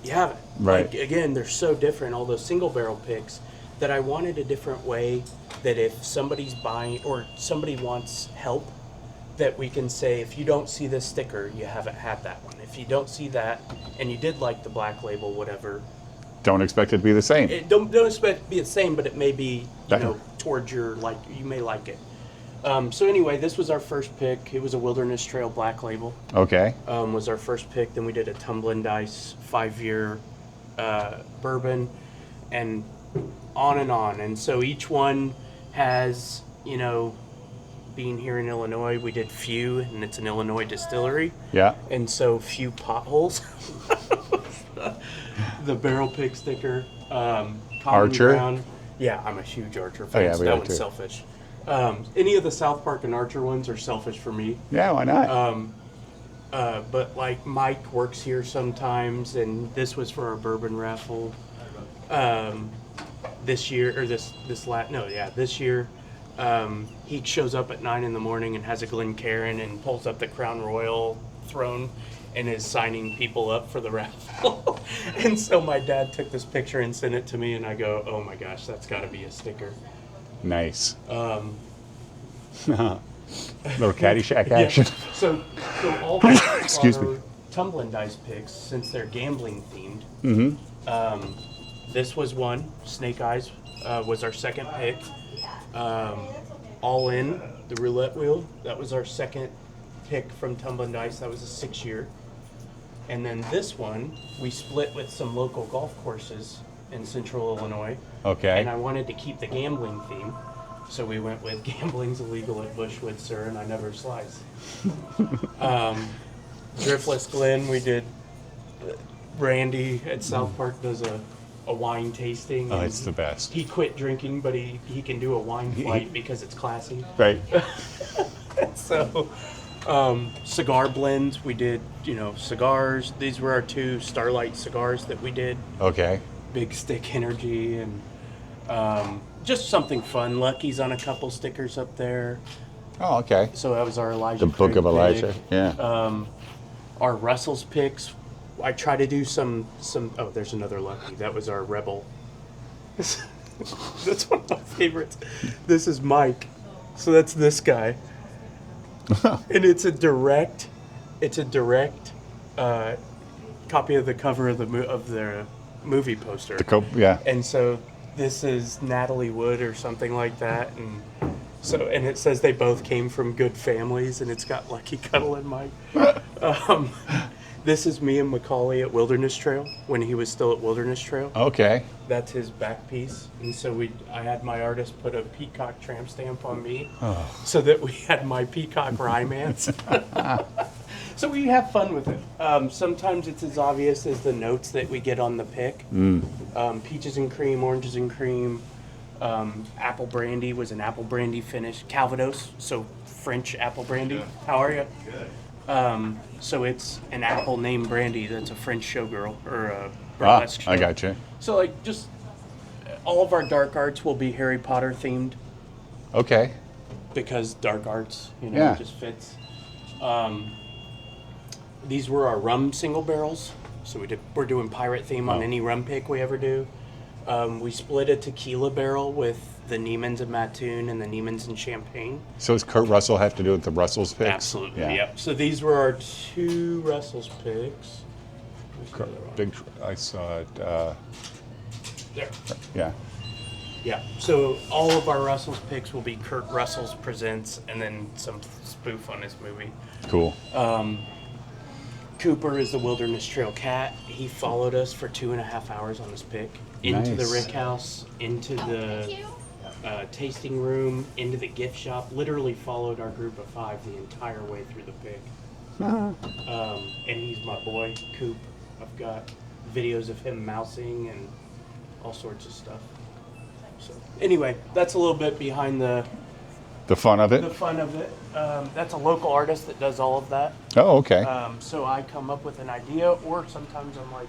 You haven't. Right. Like, again, they're so different. All those single barrel picks, that I wanted a different way. That if somebody's buying or somebody wants help, that we can say, if you don't see this sticker, you haven't had that one. If you don't see that, and you did like the black label, whatever, Don't expect it to be the same. don't expect it to be the same, but it may be, Better. towards you may like it. So anyway, this was our first pick. It was a Wilderness Trail black label. Okay. Was our first pick. Then we did a Tumbling Dice 5-year bourbon, and on and on. And so each one has, being here in Illinois, we did Few, and it's an Illinois distillery. Yeah. And so Few potholes. The barrel pick sticker. Common Archer? Ground. Yeah, I'm a huge Archer fan. yeah, so we that are one's too. selfish. Any of the South Park and Archer ones are selfish for me. Yeah, why not? But like Mike works here sometimes, and this was for our bourbon raffle. This year, or this year, he shows up at 9 a.m. and has a Glencairn and pulls up the Crown Royal throne and is signing people up for the raffle. And so my dad took this picture and sent it to me, and I go, oh my gosh, that's got to be a sticker. Nice. Little Caddyshack action. Yeah. So all the Excuse me. Tumbling Dice picks, since they're gambling themed. Mm-hmm. This was one. Snake Eyes was our second pick. All In, the roulette wheel, that was our second pick from Tumbling Dice. That was a 6-year. And then this one, we split with some local golf courses in central Illinois. Okay. And I wanted to keep the gambling theme. So we went with Gambling's Illegal at Bushwood, Sir, and I Never Slice. Driftless Glen, we did. Randy at South Park does a wine tasting. Oh, and it's the best. He quit drinking, but he can do a wine flight because it's classy. Right. So, cigar blends, we did, cigars. These were our 2 Starlight cigars that we did. Okay. Big Stick Energy, and just something fun. Lucky's on a couple stickers up there. Oh, okay. So that was our Elijah. The Book Craig of Elijah. pick. Yeah. Our Russell's picks, I try to do some. Oh, there's another Lucky. That was our Rebel. That's one of my favorites. This is Mike. So that's this guy. And it's a direct copy of the cover of the movie poster. Yeah. And so this is Natalie Wood or something like that, and it says they both came from good families, and it's got Lucky Cuddle and Mike. This is me and Macaulay at Wilderness Trail when he was still at Wilderness Trail. Okay. That's his back piece, and so I had my artist put a peacock tramp stamp on me, so that we had my peacock rymance. So we have fun with it. Sometimes it's as obvious as the notes that we get on the pick. Peaches and cream, oranges and cream. Apple brandy was an apple brandy finish. Calvados, so French apple brandy. How are you? Good. So it's an apple named Brandy that's a French showgirl or a burlesque show. I got you. So just all of our dark arts will be Harry Potter themed. Okay. Because dark arts, Yeah. just fits. These were our rum single barrels. So we're doing pirate theme on any rum pick we ever do. We split a tequila barrel with the Neiman's and Mattoon and the Neiman's and Champagne. So does Kurt Russell have to do with the Russell's picks? Absolutely, Yeah. yep. So these were our 2 Russell's picks. I saw it. There. Yeah. Yeah. So all of our Russell's picks will be Kurt Russell's Presents and then some spoof on his movie. Cool. Cooper is the Wilderness Trail cat. He followed us for 2.5 hours on his pick. Into the Nice. Rick House, into the tasting room, into the gift shop. Literally followed our group of 5 the entire way through the pick. And he's my boy, Coop. I've got videos of him mousing and all sorts of stuff. So anyway, that's a little bit behind the The fun of it? The fun of it. That's a local artist that does all of that. Oh, okay. So I come up with an idea, or sometimes I'm like,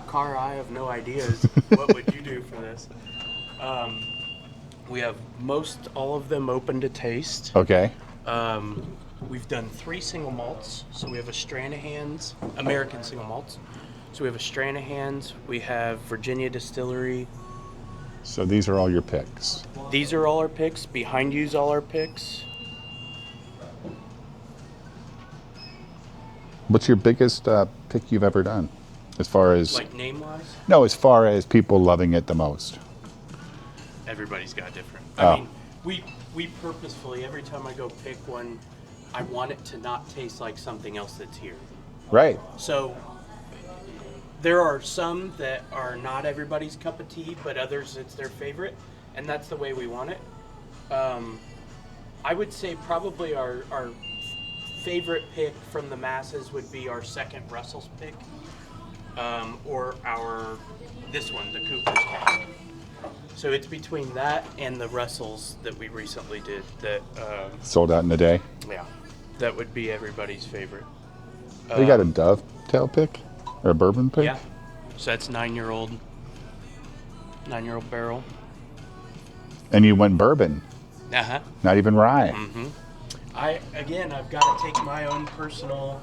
Car, I have no ideas. What would you do for this? We have all of them open to taste. Okay. We've done 3 single malts. So we have a Stranahan's, American single malts. So we have a Stranahan's, we have Virginia Distillery. So these are all your picks. These are all our picks. Behind you's all our picks. What's your biggest pick you've ever done? As far as... Like name-wise? No, as far as people loving it the most. Everybody's got different. Oh. I mean, we purposefully, every time I go pick one, I want it to not taste like something else that's here. Right. So there are some that are not everybody's cup of tea, but others it's their favorite, and that's the way we want it. I would say probably our favorite pick from the masses would be our second Russell's pick, or this one, the Cooper's cask. So it's between that and the Russells that we recently did that Sold out in a day. yeah, that would be everybody's favorite. You got a dovetail pick? Or a bourbon pick? Yeah. So that's 9-year-old barrel. And you went bourbon. Uh-huh. Not even rye. Mm-hmm. I've got to take my own personal.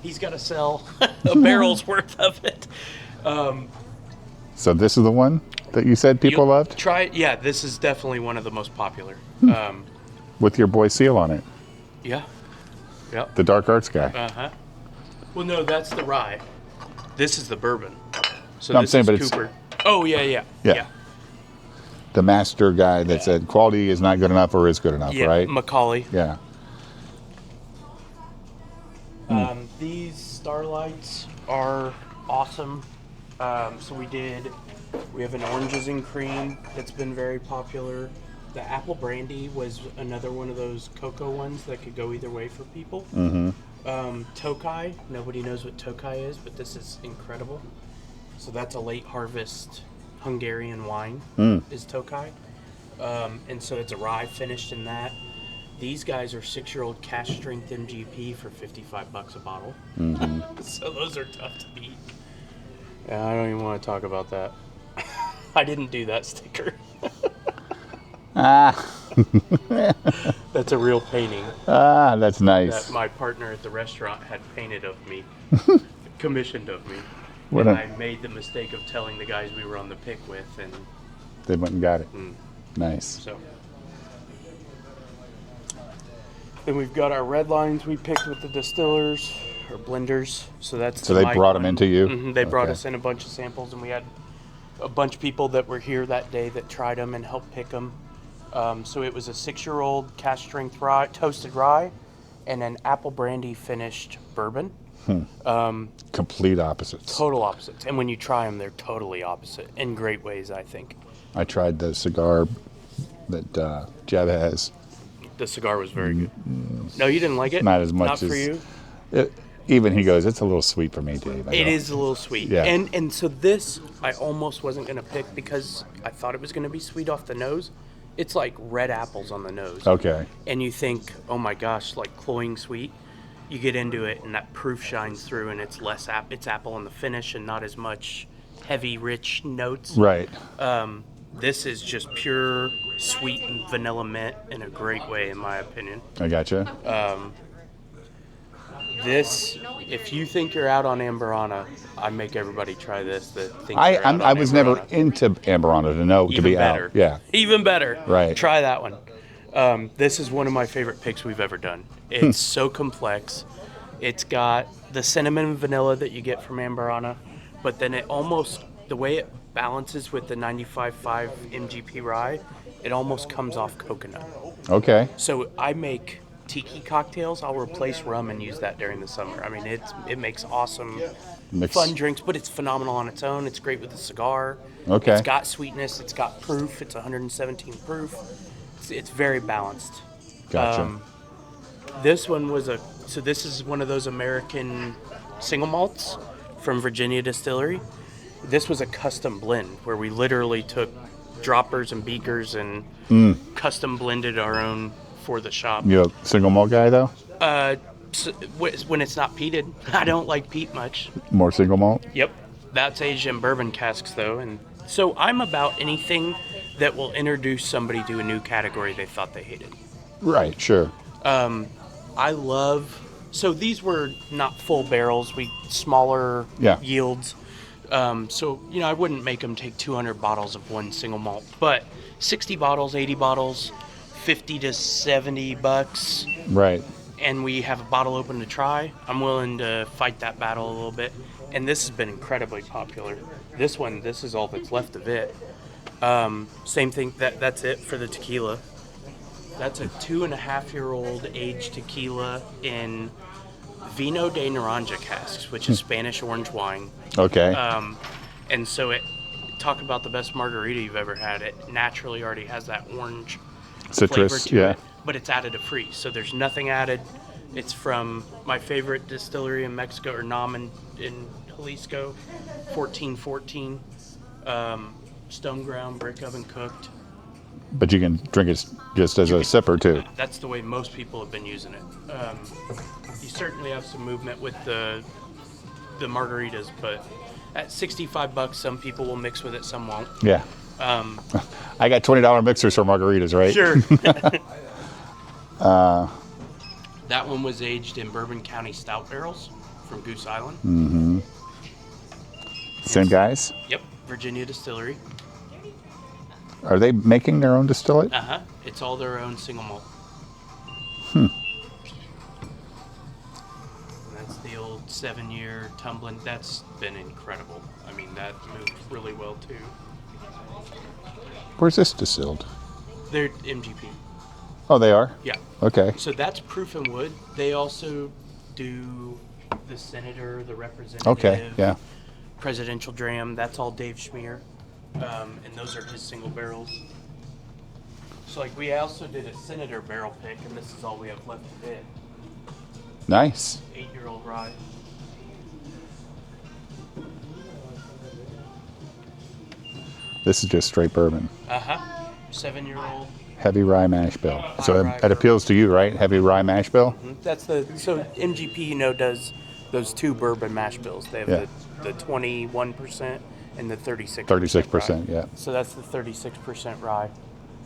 He's got to sell a barrel's worth of it. So this is the one that you said people You'll loved? Try it. Yeah, this is definitely one of the most popular. With your boy seal on it. Yeah. Yep. The dark arts guy. Uh-huh. Well, no, that's the rye. This is the bourbon. So No, I'm this saying, is but it's- Cooper. Oh, yeah. The master guy that said quality is not good enough or is good enough, Yeah, right? Macaulay. Yeah. These Starlights are awesome. So we have an oranges and cream that's been very popular. The apple brandy was another one of those cocoa ones that could go either way for people. Mm-hmm. Tokai, nobody knows what Tokai is, but this is incredible. So that's a late harvest Hungarian wine, is Tokai. And so it's a rye finished in that. These guys are 6-year-old cask strength MGP for $55 a bottle. Mm-hmm. So those are tough to beat. Yeah, I don't even want to talk about that. I didn't do that sticker. That's a real painting That's nice. that my partner at the restaurant had painted of me, commissioned of me. What And a- I made the mistake of telling the guys we were on the pick with, and They went and got it. Nice. so. Then we've got our red lines we picked with the distillers or blenders. So that's So the they Mike brought them one. into you? Mhm, they brought Okay. us in a bunch of samples, and we had a bunch of people that were here that day that tried them and helped pick them. So it was a 6-year-old cask strength rye, toasted rye, and an apple brandy finished bourbon. Complete opposites. Total opposites. And when you try them, they're totally opposite in great ways, I think. I tried the cigar that Jeb has. The cigar was very good. No, you didn't like it? Not as much Not for as- you? Even he goes, it's a little sweet for me, Dave. It is a little sweet. Yeah. And so this, I almost wasn't going to pick because I thought it was going to be sweet off the nose. It's like red apples on the nose. Okay. And you think, oh my gosh, like cloying sweet. You get into it and that proof shines through and it's less it's apple on the finish and not as much heavy, rich notes. Right. This is just pure sweet and vanilla mint in a great way, in my opinion. I gotcha. This, if you think you're out on Amberana, I make everybody try this. That thinks I they're out on was never Amberana. into Amberana to know to Even be better. out. Yeah. Even better. Right. Try that one. This is one of my favorite picks we've ever done. It's so complex. It's got the cinnamon and vanilla that you get from Amberana, but then it almost, the way it balances with the 95.5 MGP rye, it almost comes off coconut. Okay. So I make tiki cocktails. I'll replace rum and use that during the summer. I mean, it makes awesome, fun drinks, but it's phenomenal on its own. It's great with a cigar. Okay. It's got sweetness. It's got proof. It's 117 proof. It's very balanced. Gotcha. This one was this is one of those American single malts from Virginia Distillery. This was a custom blend where we literally took droppers and beakers and custom blended our own for the shop. You a single malt guy though? When it's not peated, I don't like peat much. More single malt? Yep. That's aged in bourbon casks, though. And so I'm about anything that will introduce somebody to a new category they thought they hated. Right, sure. I love... So these were not full barrels. Smaller yields. So, I wouldn't make them take 200 bottles of one single malt. But 60 bottles, 80 bottles, 50 to 70 bucks. Right. And we have a bottle open to try. I'm willing to fight that battle a little bit. And this has been incredibly popular. This is all that's left of it. Same thing, that's it for the tequila. That's a 2.5-year-old aged tequila in Vino de Naranja casks, which is Spanish orange wine. Okay. And so talk about the best margarita you've ever had. It naturally already has that orange Citrus, flavor to it, but it's additive free. So there's nothing added. It's from my favorite distillery in Mexico, or NAM in Jalisco, 1414. Stone ground, brick oven cooked. But you can drink it just as a sipper too. That's the way most people have been using it. You certainly have some movement with the margaritas, but at $65, some people will mix with it, some won't. Yeah. I got $20 mixers for margaritas, right? Sure. That one was aged in Bourbon County stout barrels from Goose Island. Mm-hmm. Same guys? Yep, Virginia Distillery. Are they making their own distillate? Uh-huh. It's all their own single malt. That's the old 7-year tumbling. That's been incredible. I mean, that moved really well, too. Where's this distilled? They're MGP. Oh, they are? Yeah. Okay. So that's Proof and Wood. They also do the Senator, the Representative. Okay, yeah. Presidential Dram. That's all Dave Schmier. And those are his single barrels. So, we also did a Senator barrel pick, and this is all we have left of it. Nice. 8-year-old rye. This is just straight bourbon. 7-year-old. Heavy rye mash bill. So rye that appeals to you, right? Heavy rye mash bill? Mm-hmm. So MGP, does those two bourbon mash bills. They have the 21% and the 36%. 36%, yeah. So that's the 36% rye.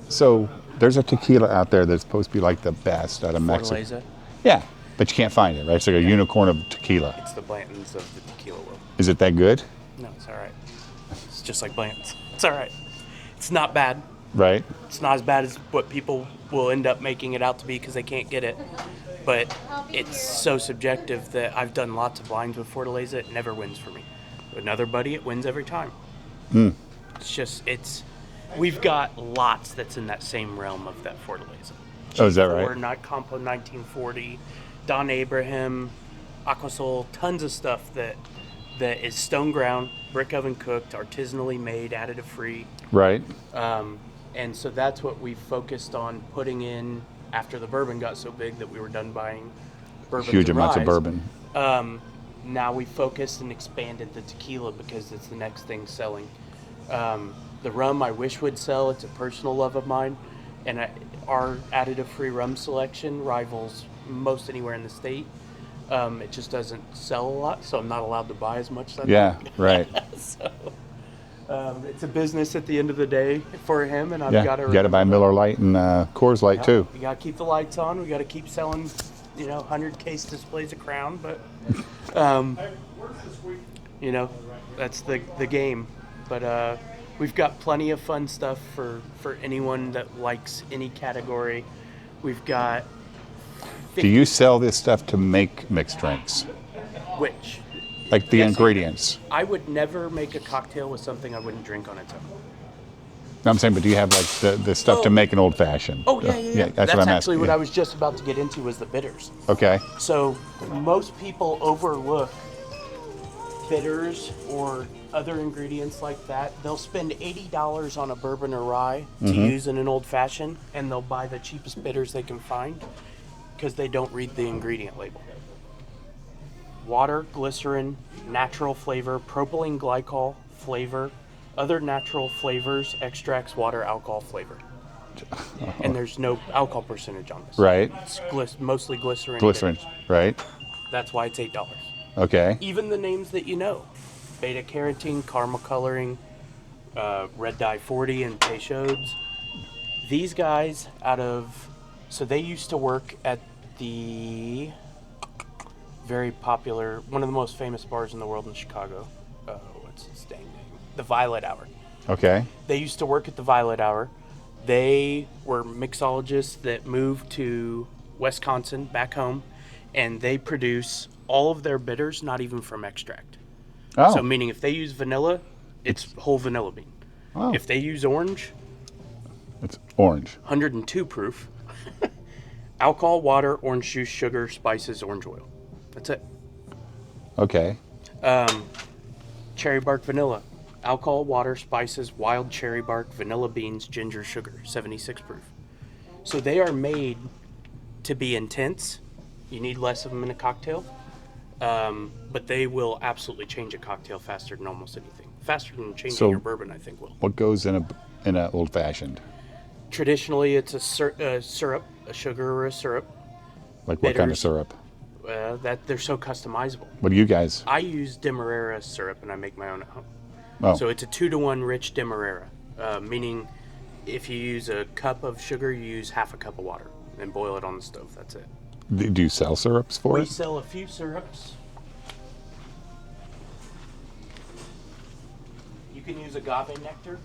So there's a tequila out there that's supposed to be like the best out of Mexico. Fortaleza. Yeah, but you can't find it, right? It's like a unicorn of tequila. It's the Blantons of the tequila world. Is it that good? No, it's all right. It's just like Blanton's. It's all right. It's not bad. Right. It's not as bad as what people will end up making it out to be because they can't get it. But it's so subjective that I've done lots of blinds with Fortaleza. It never wins for me. Another buddy, it wins every time. We've got lots that's in that same realm of that Fortaleza. Oh, is that right? Not Compo 1940, Don Abraham, Aquasol, tons of stuff that is stone ground, brick oven cooked, artisanally made, additive free. Right. And so that's what we focused on putting in after the bourbon got so big that we were done buying bourbon. Huge amounts of bourbon. Now we focused and expanded the tequila because it's the next thing selling. The rum I wish would sell. It's a personal love of mine. And our additive-free rum selection rivals most anywhere in the state. It just doesn't sell a lot, so I'm not allowed to buy as much. Yeah, right. So it's a business at the end of the day for him, and I've got to... You got to buy Miller Lite and Coors Light, too. You got to keep the lights on. We got to keep selling, 100-case displays of Crown, but, that's the game. But we've got plenty of fun stuff for anyone that likes any category. We've got... Do you sell this stuff to make mixed drinks? Which? Like the ingredients? I would never make a cocktail with something I wouldn't drink on its own. No, I'm saying, but do you have like the stuff to make an old fashioned? Oh, yeah. That's what I'm actually asking. what I was just about to get into was the bitters. Okay. So most people overlook bitters or other ingredients like that. They'll spend $80 on a bourbon or rye to use in an old fashioned, and they'll buy the cheapest bitters they can find because they don't read the ingredient label. Water, glycerin, natural flavor, propylene glycol flavor, other natural flavors, extracts, water, alcohol flavor. And there's no alcohol percentage on this. Right. It's mostly glycerin. Glycerin. bitters. Right. That's why it's $8. Okay. Even the names that you know, beta carotene, caramel coloring, red dye 40, and Peychaud's. These guys so they used to work at the very popular, one of the most famous bars in the world in Chicago. What's its dang name? The Violet Hour. Okay. They used to work at the Violet Hour. They were mixologists that moved to Wisconsin, back home, and they produce all of their bitters, not even from extract. Oh. So meaning if they use vanilla, it's whole vanilla bean. Oh. If they use orange, It's orange. 102 proof. Alcohol, water, orange juice, sugar, spices, orange oil. That's it. Okay. Cherry bark vanilla. Alcohol, water, spices, wild cherry bark, vanilla beans, ginger, sugar. 76 proof. So they are made to be intense. You need less of them in a cocktail. But they will absolutely change a cocktail faster than almost anything. Faster than changing your bourbon, I think, will. What goes in a old fashioned? Traditionally, it's a syrup, a sugar or a syrup. Like what kind of Bitters. syrup? That they're so customizable. What do you guys? I use Demerara syrup, and I make my own at home. Oh. So it's a 2-to-1 rich Demerara, meaning if you use a cup of sugar, you use half a cup of water and boil it on the stove. That's it. Do you sell syrups for We it? sell a few syrups. You can use agave nectar.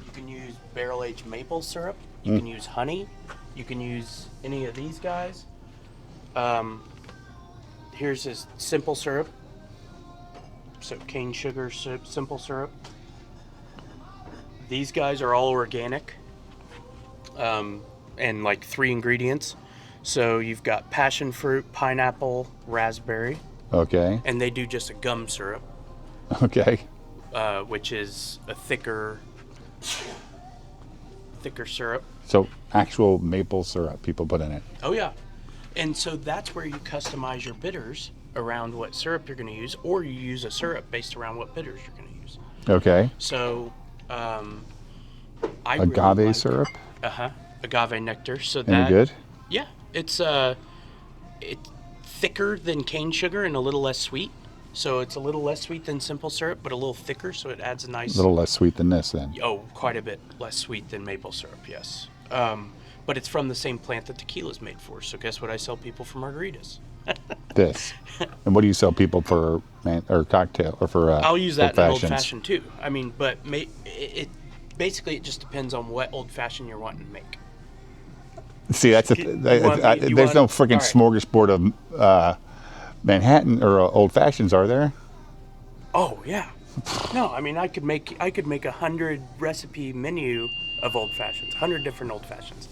You can use barrel-aged maple syrup. You can use honey. You can use any of these guys. Here's his simple syrup. So cane sugar simple syrup. These guys are all organic. And like 3 ingredients. So you've got passion fruit, pineapple, raspberry, Okay. and they do just a gum syrup, Okay. which is a thicker syrup. So actual maple syrup people put in it. Oh yeah, and so that's where you customize your bitters around what syrup you're going to use, or you use a syrup based around what bitters you're going to use. Okay. So, Agave syrup. Agave nectar. So Any that good? Yeah, it's thicker than cane sugar and a little less sweet. So it's a little less sweet than simple syrup, but a little thicker, so it adds a nice... A little less sweet than this, then. Oh, quite a bit less sweet than maple syrup, yes. But it's from the same plant that tequila's made for, so guess what I sell people for margaritas? This. And what do you sell people for, or cocktail, or for I'll use that in an old-fashions? old-fashioned, too. I mean, but basically it just depends on what old-fashioned you're wanting to make. See, that's there's no freaking smorgasbord of Manhattan or old fashions, are there? Oh yeah. No, I mean I could make 100 recipe menu of old fashions, 100 different old fashions.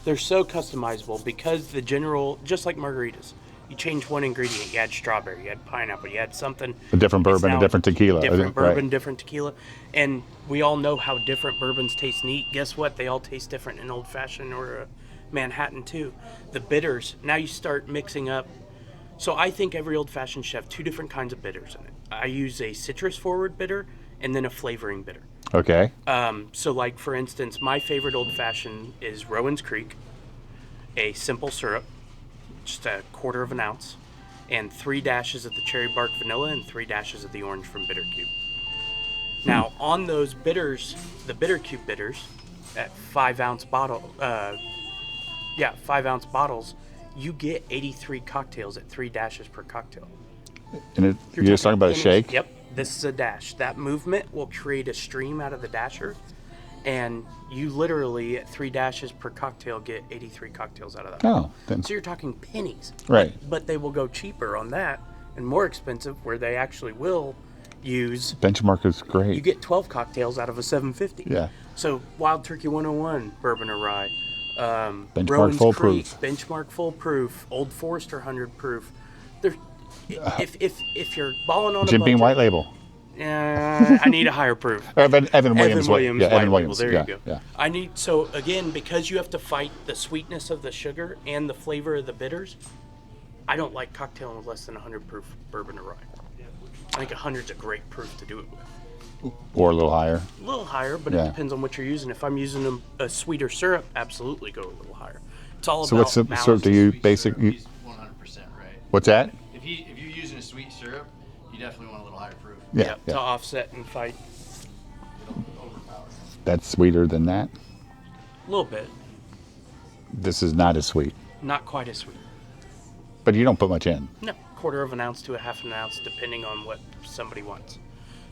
They're so customizable because just like margaritas, you change one ingredient, you add strawberry, you add pineapple, you add something. A different bourbon, a different tequila. Different bourbon, right. different tequila, and we all know how different bourbons taste neat. Guess what? They all taste different in old fashioned or a Manhattan too. The bitters. Now you start mixing up. So I think every old-fashioned should have 2 different kinds of bitters in it. I use a citrus-forward bitter and then a flavoring bitter. Okay. So like, for instance, my favorite old-fashioned is Rowan's Creek, a simple syrup, just a 1/4 of an ounce, and 3 dashes of the cherry bark vanilla and 3 dashes of the orange from Bitter Cube. Now, on those bitters, the Bitter Cube bitters, at 5-ounce bottle, 5-ounce bottles, you get 83 cocktails at 3 dashes per cocktail. And you're just talking about a shake? Yep, this is a dash. That movement will create a stream out of the dasher, and you literally, at 3 dashes per cocktail, get 83 cocktails out of that. Oh, then. So you're talking pennies. Right. But they will go cheaper on that and more expensive where they actually will use... Benchmark is great. You get 12 cocktails out of a $7.50. Yeah. So Wild Turkey 101, Bourbon or Rye. Benchmark Rowan's full Creek, proof. Benchmark full proof, Old Forester 100 proof. If you're balling on Jim a Beam budget, White Label. I need a higher proof. Evan Williams. White Evan Label, Williams. there yeah, you go. Yeah. I need, so again, because you have to fight the sweetness of the sugar and the flavor of the bitters, I don't like cocktailing with less than 100 proof bourbon or rye. I think 100's a great proof to do it with. Or a little higher. A little higher, but Yeah. it depends on what you're using. If I'm using a sweeter syrup, absolutely go a little higher. It's all So about what's the balance. syrup do you Sweet basic? syrup, he's 100% right. What's that? If you're using a sweet syrup, you definitely want a little higher proof. Yeah, To yeah. offset and fight It'll overpower. That's sweeter than that. a little bit. This is not as sweet, Not quite as sweet. but you don't put much in. No, quarter of an ounce to a half an ounce, depending on what somebody wants.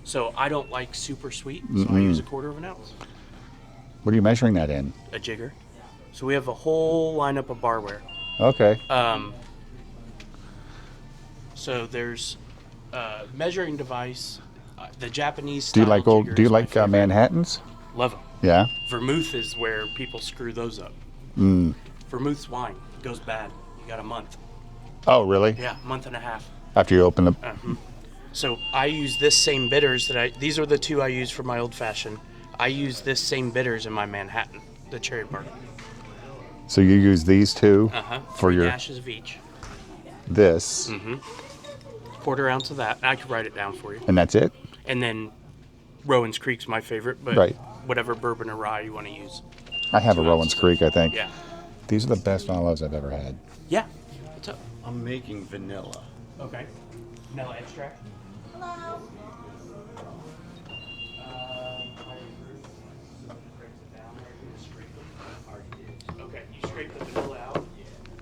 So I don't like super sweet, so I use a quarter of an ounce. What are you measuring that in? A jigger. So we have a whole lineup of barware. Okay. So there's a measuring device. The Japanese Do you style like old? jigger Do you is my like favorite. Manhattans? Love them. Yeah. Vermouth is where people screw those up. Vermouth's wine. It goes bad. You got a month. Oh, really? Yeah, month and a half. After you open the. So I use this same bitters these are the two I use for my old fashioned. I use this same bitters in my Manhattan, the cherry barley. So you use these two for 3 your dashes of each. this, Quarter ounce of that. I could write it down for you. and that's it. And then Rowan's Creek's my favorite, but Right. whatever bourbon or rye you want to use. I have a Rowan's Creek, I think. Yeah. These are the best olives I've ever had. Yeah. What's up? I'm making vanilla. Okay. Vanilla extract.